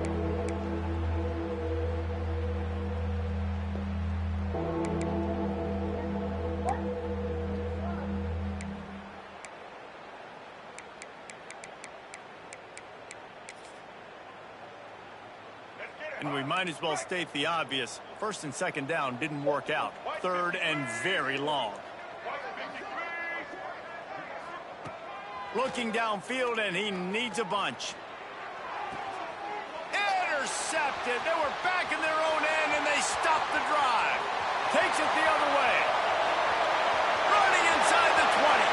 And we might as well state the obvious. 1st and 2nd down didn't work out. 3rd and very long. Looking downfield, and he needs a bunch. Intercepted. They were back in their own end, and they stopped the drive. Takes it the other way. Running inside the 20.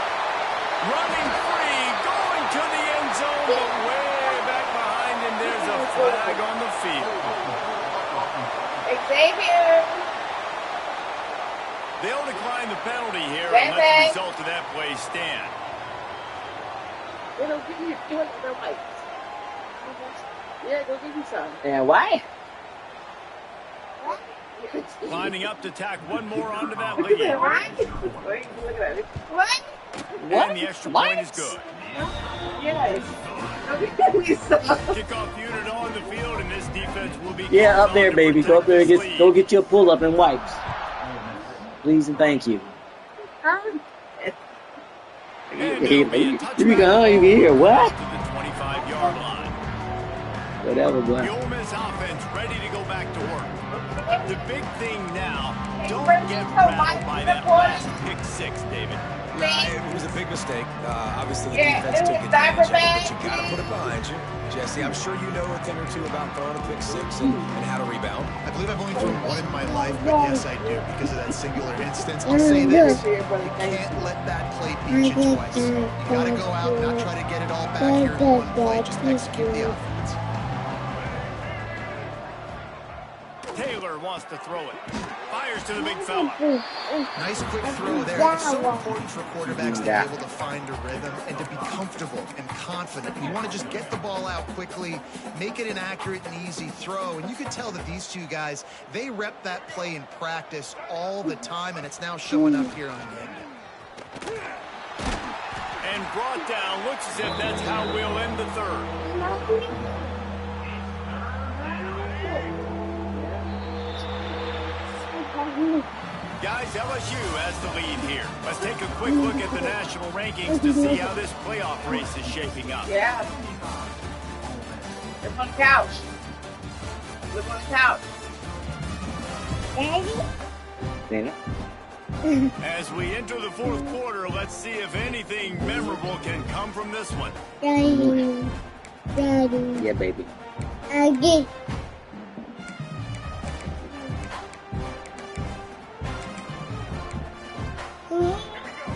Running free, going to the end zone, but way back behind him, there's a flag on the field. Xavier. They'll decline the penalty here and let the result of that play stand. They don't give you their white. Yeah, go give me some. And why? Lining up to tack one more onto that lead. Right? Wait, look at it. What? And the extra point is good. Yes. Go give me some. Kickoff unit on the field, and this defense will be... Yeah, up there, baby. Go up there and go get your pull-up and wipes. Please and thank you. You can hear what? To the 25-yard line. Whatever, boy. The Ole Miss offense ready to go back to work. The big thing now, don't get rattled by that last pick 6, David. It was a big mistake. Obviously, the defense took advantage of it, but you got to put it behind you. Jesse, I'm sure you know a thing or two about throwing a pick 6 and how to rebound. I believe I've only thrown one in my life, but yes, I do because of that singular instance. I'll say this, you can't let that play beat you twice. You got to go out and not try to get it all back here in one play. Just execute the offense. Taylor wants to throw it. Fires to the big fella. Nice quick throw there. It's so important for quarterbacks to be able to find a rhythm and to be comfortable and confident. You want to just get the ball out quickly, make it an accurate and easy throw. And you can tell that these two guys, they rep that play in practice all the time, and it's now showing up here on game day. And brought down. Looks as if that's how we'll end the 3rd. Guys, LSU has the lead here. Let's take a quick look at the national rankings to see how this playoff race is shaping up. Yeah. Live on the couch. Live on the couch. Daddy? As we enter the fourth quarter, let's see if anything memorable can come from this one. Daddy. Daddy. Yeah, baby. Daddy.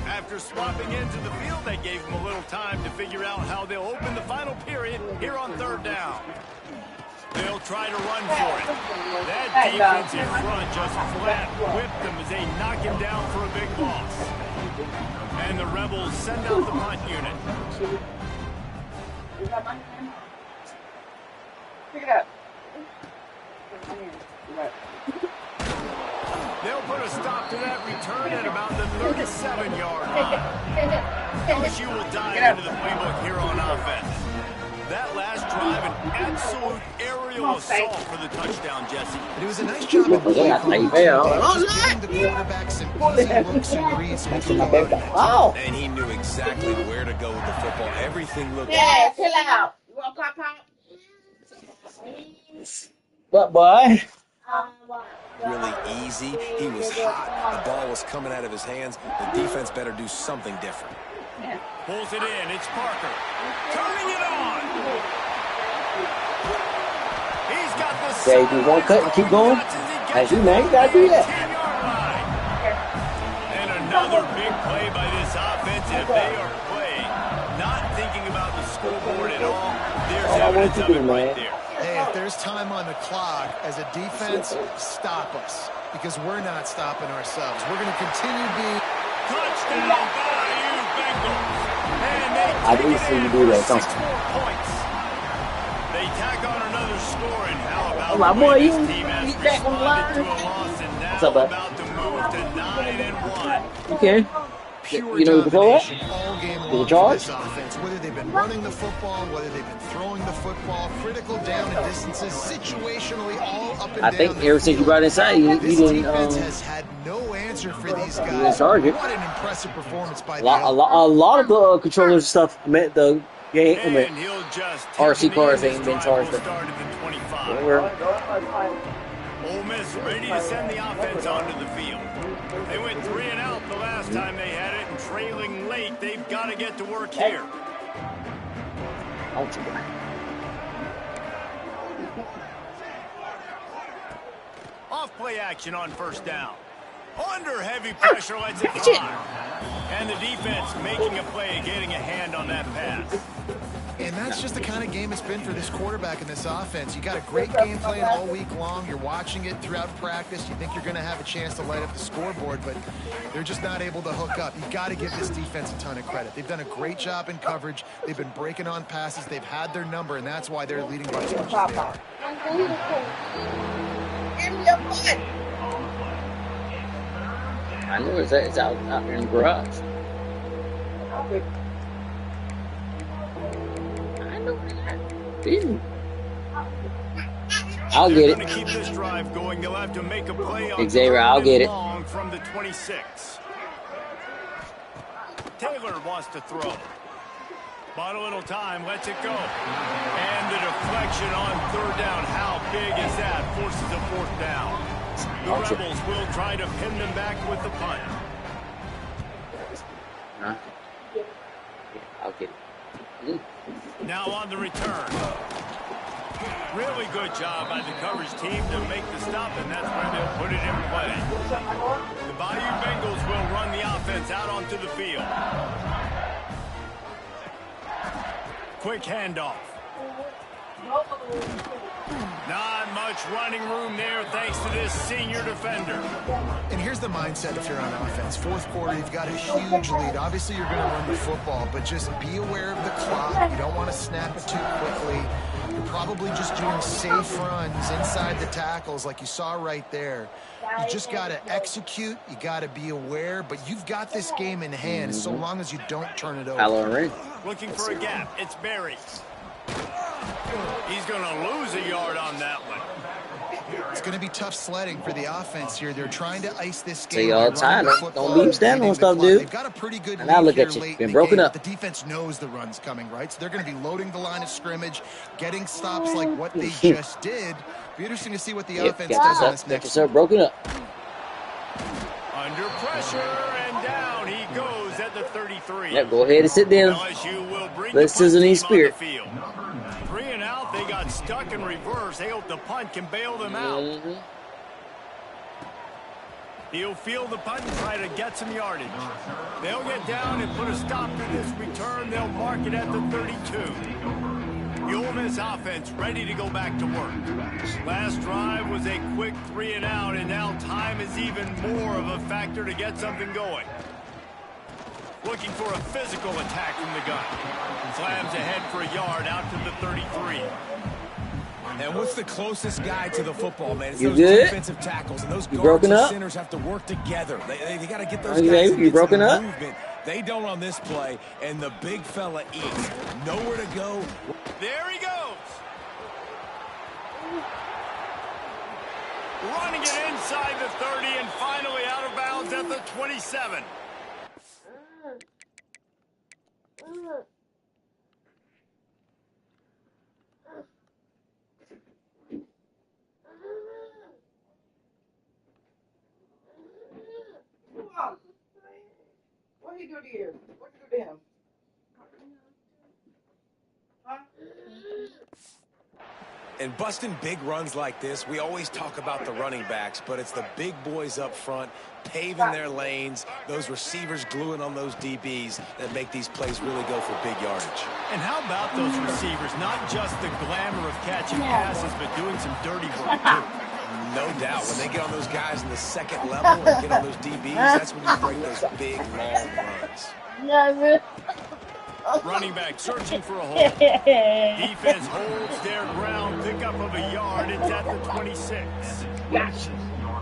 After swapping into the field, they gave them a little time to figure out how they'll open the final period here on third down. They'll try to run for it. That defense in front just flat whipped them as they knock him down for a big loss. And the Rebels send out the punt unit. Pick it up. They'll put a stop to that return at about the 37-yard line. LSU will dive into the playbook here on offense. That last drive, an absolute aerial assault for the touchdown, Jesse. But it was a nice job of play calling. Just giving the quarterback some easy looks and reads to make the ball out. And he knew exactly where to go with the football. Everything looked... Yeah, chill out. You want pop pop? What, boy? really easy. He was hot. The ball was coming out of his hands. The defense better do something different. Pulls it in. It's Parker. Turning it on. He's got the Okay, if you want to cut and keep going, as you know, you got to do that. And another big play by this offense. If they are playing, not thinking about the scoreboard at all, there's evidence of it right there. Hey, if there's time on the clock, as a defense, stop us. Because we're not stopping ourselves. We're going to continue being... Touchdown by you, Bengals. And they I didn't see you do that. 6 more points. They tack on another score, and how about my boy, this you team has back on the responded to a line. loss and now What's up, bud? about to move to 9-1. Okay. pure You know who control that? domination all game The long for charge? this offense. Whether they've been running the football, whether they've been throwing the football, critical down and distances, situationally all up and I down. think the ever since you field. brought it inside, you This didn't defense has had no answer for these didn't guys. charge it. What an impressive performance by a the lot of the controllers stuff meant the game. And he'll just RC cars take ain't the been drive. charged. Will start at the 25. Where- Ole Miss ready to send the offense onto the field. They went 3 and out the last time they had it, and trailing late, they've got to get to work here. Off play action on first down. Under heavy pressure, lets it fly. And the defense making a play, getting a hand on that pass. And that's just the kind of game it's been for this quarterback and this offense. You got a great game plan all week long. You're watching it throughout practice. You think you're going to have a chance to light up the scoreboard, but they're just not able to hook up. You've got to give this defense a ton of credit. They've done a great job in coverage. They've been breaking on passes. They've had their number, and that's why they're leading by as much as they are. I know it's out here in the garage. I know that. I'll get They're going to keep this drive going. They'll have to make a play on Xavier, I'll get it. long from the 26. Taylor wants to throw. Bought a little time, lets it go. And the deflection on third down. How big is that? Forces a fourth down. The Rebels will try to pin them back with the punt. Huh? Yeah, I'll get it. Now on the return. Really good job by the coverage team to make the stop, and that's where they'll put it in play. The Bayou Bengals will run the offense out onto the field. Quick handoff. Not much running room there thanks to this senior defender. And here's the mindset if you're on offense. Fourth quarter, you've got a huge lead. Obviously, you're going to run the football, but just be aware of the clock. You don't want to snap it too quickly. You're probably just doing safe runs inside the tackles like you saw right there. You just got to execute. You got to be aware, but you've got this game in hand so long as you don't turn it over. Hello, Looking for a gap. It's Berry. He's going to lose a yard on that one. It's going to be tough sledding for the offense here. They're trying to ice this game. See y'all tired. Don't be standing on stuff, dude. They've got a pretty good and now lead look here at you. late Been in the broken game, up. but the defense knows the run's coming, right? So they're going to be loading the line of scrimmage, getting stops like what they just did. Be interesting to see what the offense does on this next one. Broken up. Under pressure and down he goes at the 33. Yep, go ahead and sit down. LSU will bring Let's sizzle these spirit. 3 and out. They got stuck in reverse. They hope the punt can bail them out. He'll field the punt and try to get some yardage. They'll get down and put a stop to this return. They'll mark it at the 32. The Ole Miss offense ready to go back to work. Last drive was a quick 3 and out, and now time is even more of a factor to get something going. Looking for a physical attack from the gun. Slams ahead for a yard out to the 33. And what's the closest guy to the football, man? It's you those good? defensive tackles, and those guards broken and up? centers have to work together. They got to get those Okay, guys you into broken the up? movement. They don't on this play, and the big fella eats. Nowhere to go. There he goes. Running it inside the 30 and finally out of bounds at the 27. What did he do to you? What did you do to him? Huh? And busting big runs like this, we always talk about the running backs, but it's the big boys up front paving their lanes, those receivers gluing on those DBs that make these plays really go for big yardage. And how about those receivers? Not just the glamour of catching passes, but doing some dirty work, too. No doubt. When they get on those guys in the second level and get on those DBs, that's when you break those big, long runs. Running back searching for a hole. Defense holds their ground. Pickup of a yard. It's at the 26.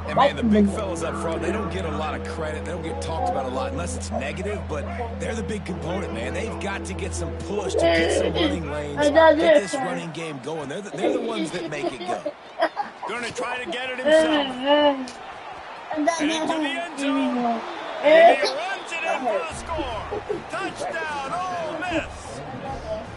And, man, the big fellas up front, they don't get a lot of credit. They don't get talked about a lot unless it's negative, but they're the big component, man. They've got to get some push to get some running lanes, get this running game going. They're the ones that make it go. Going to try to get it himself. And into the end zone. And he runs it in for a score. Touchdown, Ole Miss.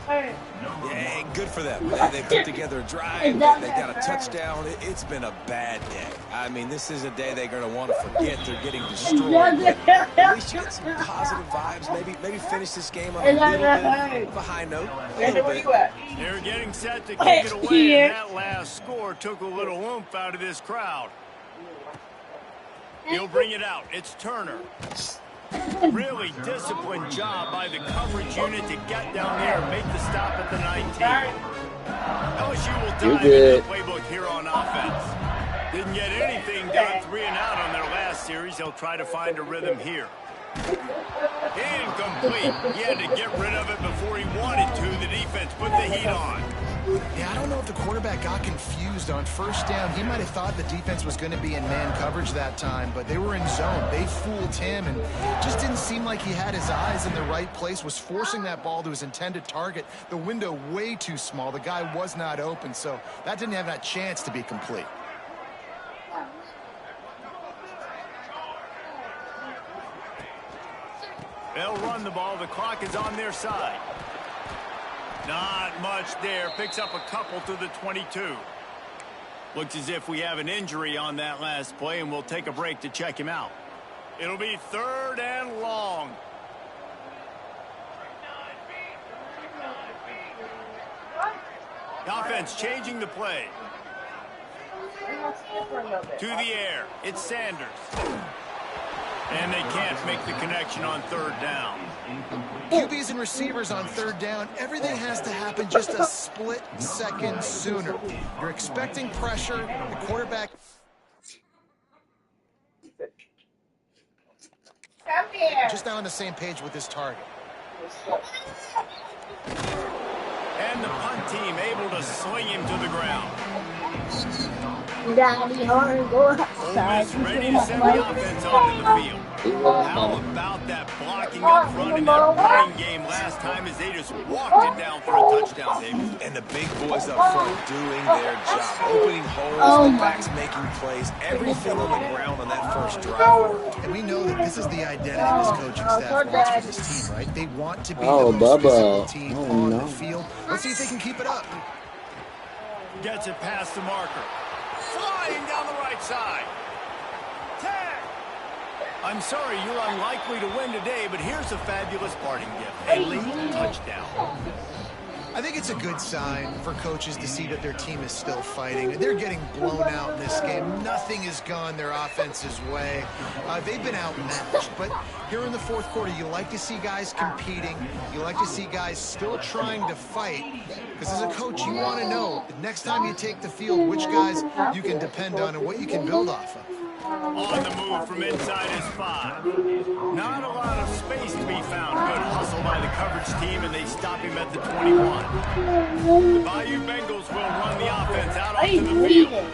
Yeah, good for them. They put together a drive. They got a touchdown. It's been a bad day. I mean, this is a day they're going to want to forget. They're getting destroyed. But at least you get some positive vibes. Maybe finish this game on a little bit of a high note. They're getting set to kick it away, and that last score took a little oomph out of this crowd. He'll bring it out. It's Turner. Really disciplined job by the coverage unit to get down there and make the stop at the 19. LSU will dive into the playbook here on offense. Didn't get anything done 3 and out on their last series. They'll try to find a rhythm here. Incomplete. He had to get rid of it before he wanted to. The defense put the heat on. Yeah, I don't know if the quarterback got confused on first down. He might have thought the defense was going to be in man coverage that time, but they were in zone. They fooled him, and just didn't seem like he had his eyes in the right place, was forcing that ball to his intended target. The window way too small. The guy was not open, so that didn't have that chance to be complete. They'll run the ball. The clock is on their side. Not much there. Picks up a couple to the 22. Looks as if we have an injury on that last play, and we'll take a break to check him out. It'll be 3rd and long. Offense changing the play. To the air. It's Sanders. And they can't make the connection on 3rd down. QBs and receivers on 3rd down, everything has to happen just a split second sooner. You're expecting pressure, the quarterback... just now on the same page with his target. And the punt team able to sling him to the ground. Daddy, hard, go outside. Miss ready to send the offense onto the field. How about that blocking up front in that running game last time as they just walked it down for a touchdown, David? And the big boys up front doing their job, opening holes, the backs making plays, everything on the ground on that first drive. And we know that this is the identity this coaching staff wants for this team, right? They want to be the most physical team on the field. Let's see if they can keep it up. Gets it past the marker. Flying down the right side. Tag. I'm sorry, you're unlikely to win today, but here's a fabulous parting gift. A late touchdown. I think it's a good sign for coaches to see that their team is still fighting. They're getting blown out in this game. Nothing has gone their offense's way. They've been outmatched. But here in the fourth quarter, you like to see guys competing. You like to see guys still trying to fight. Because as a coach, you want to know the next time you take the field, which guys you can depend on and what you can build off of. On the move from inside his 5. Not a lot of space to be found. Good hustle by the coverage team, and they stop him at the 21. The Bayou Bengals will run the offense out onto the field.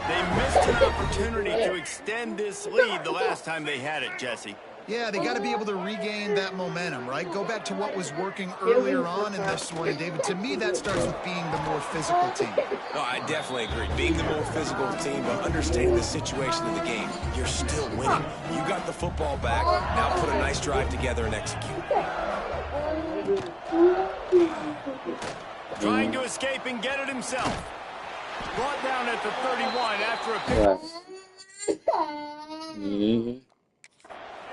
They missed an opportunity to extend this lead the last time they had it, Jesse. Yeah, they got to be able to regain that momentum, right? Go back to what was working earlier on in this one, David. To me, that starts with being the more physical team. No, I definitely agree. Being the more physical team, but understanding the situation of the game. You're still winning. You got the football back. Now put a nice drive together and execute. Trying to escape and get it himself. Brought down at the 31 after a pick.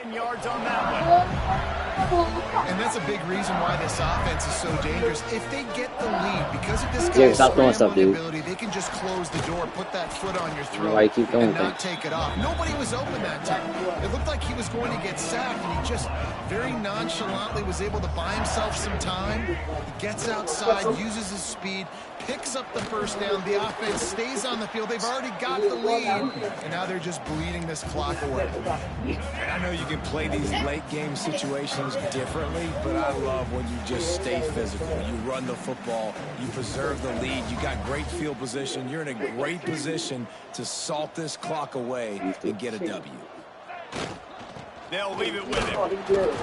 10 yards on that one. And that's a big reason why this offense is so dangerous. If they get the lead, because of this guy's scrambling ability, they can just close the door, put that foot on your throat, and not take it off. Nobody was open that time. It looked like he was going to get sacked, and he just very nonchalantly was able to buy himself some time. He gets outside, uses his speed, picks up the first down. The offense stays on the field. They've already got the lead, and now they're just bleeding this clock away. And I know you can play these late-game situations differently, but I love when you just stay physical. You run the football. You preserve the lead. You got great field position. You're in a great position to salt this clock away and get a W. They'll leave it with him.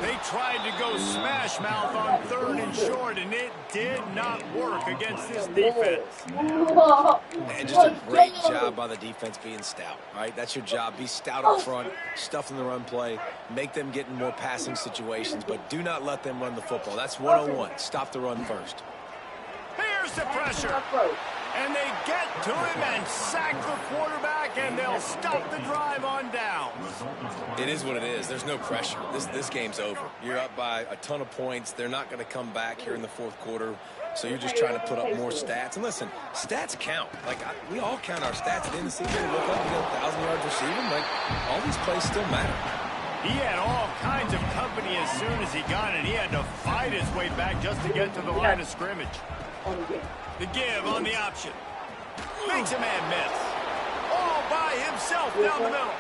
They tried to go smash mouth on 3rd and short, and it did not work against this defense. And just a great job by the defense being stout, right? That's your job. Be stout up front, stuff in the run play, make them get in more passing situations, but do not let them run the football. That's 101. Stop the run first. Here's the pressure. And they get to him and sack the quarterback, and they'll stop the drive on down. It is what it is. There's no pressure. This game's over. You're up by a ton of points. They're not going to come back here in the fourth quarter, so you're just trying to put up more stats. And listen, stats count. Like, we all count our stats at the end of the season. We look up, we got 1,000 yards receiving. Like, all these plays still matter. He had all kinds of company as soon as he got it. He had to fight his way back just to get to the line of scrimmage. The give on the option. Makes a man miss. All by himself down the middle.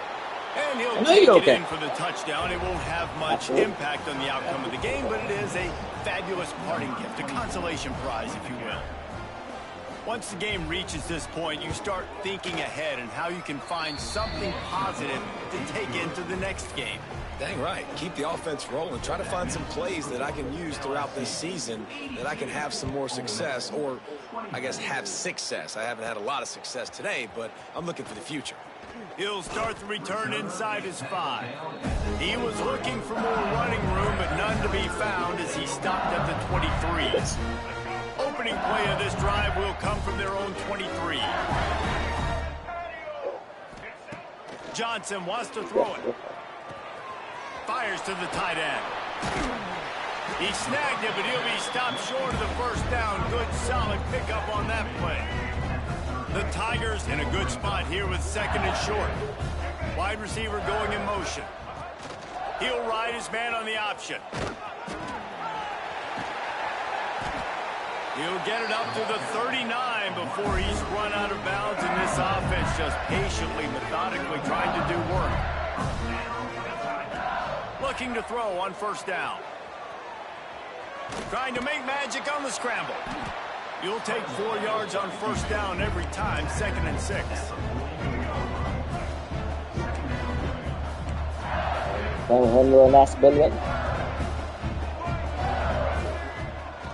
And he'll take it in for the touchdown. It won't have much impact on the outcome of the game, but it is a fabulous parting gift, a consolation prize, if you will. Once the game reaches this point, you start thinking ahead and how you can find something positive to take into the next game. Dang right. Keep the offense rolling. Try to find some plays that I can use throughout this season that I can have some more success, or I guess have success. I haven't had a lot of success today, but I'm looking for the future. He'll start the return inside his 5. He was looking for more running room, but none to be found as he stopped at the 23. Opening play of this drive will come from their own 23. Johnson wants to throw it. Fires to the tight end. He snagged it, but he'll be stopped short of the first down. Good, solid pickup on that play. The Tigers in a good spot here with 2nd and short. Wide receiver going in motion. He'll ride his man on the option. He'll get it up to the 39 before he's run out of bounds, and this offense just patiently, methodically trying to do work. Looking to throw on 1st down. Trying to make magic on the scramble. You'll take 4 yards on 1st down every time, 2nd and 6.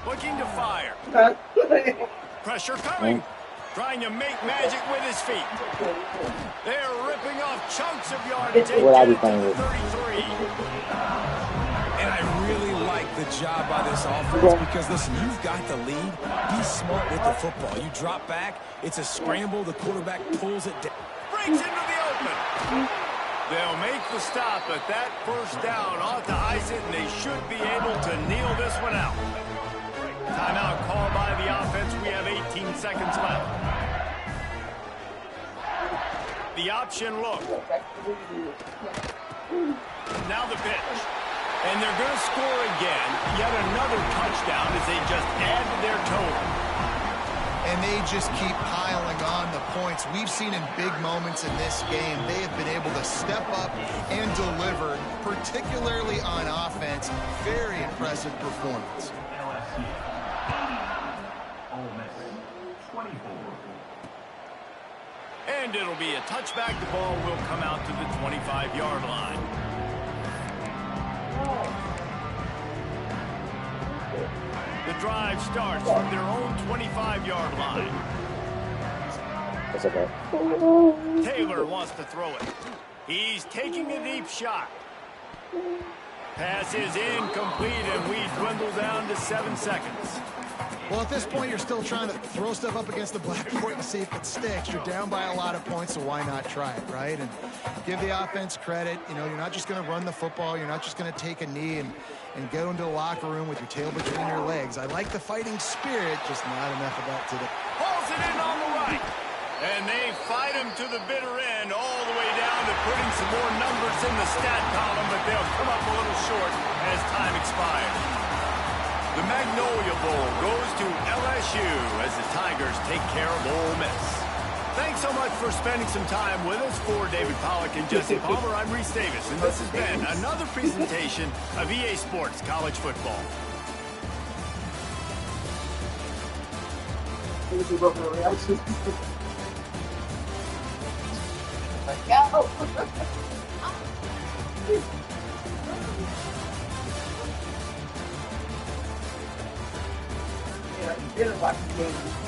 Looking to fire. Pressure coming. Trying to make magic with his feet. They're ripping off chunks of yardage. They get it to the 33. And I really like the job by this offense because, listen, you've got the lead. Be smart with the football. You drop back. It's a scramble. The quarterback pulls it down. Breaks into the open. They'll make the stop, but that first down ought to ice it, and they should be able to kneel this one out. Timeout called by the offense. We have 18 seconds left. The option look. Now the pitch. And they're going to score again. Yet another touchdown as they just add to their total. And they just keep piling on the points. We've seen in big moments in this game, they have been able to step up and deliver, particularly on offense. Very impressive performance. And it'll be a touchback. The ball will come out to the 25-yard line. The drive starts from their own 25-yard line. That's okay. Taylor wants to throw it. He's taking a deep shot. Pass is incomplete, and we dwindle down to 7 seconds. Well, at this point, you're still trying to throw stuff up against the blackboard and see if it sticks. You're down by a lot of points, so why not try it, right? And give the offense credit. You know, you're not just going to run the football. You're not just going to take a knee and go into the locker room with your tail between your legs. I like the fighting spirit, just not enough of that today. Pulls it in on the right. And they fight him to the bitter end, all the way down to putting some more numbers in the stat column, but they'll come up a little short as time expires. The Magnolia Bowl goes to LSU as the Tigers take care of Ole Miss. Thanks so much for spending some time with us. For David Pollack and Jesse Palmer, I'm Reese Davis, and this has been another presentation of EA Sports College Football. Didn't watch the game.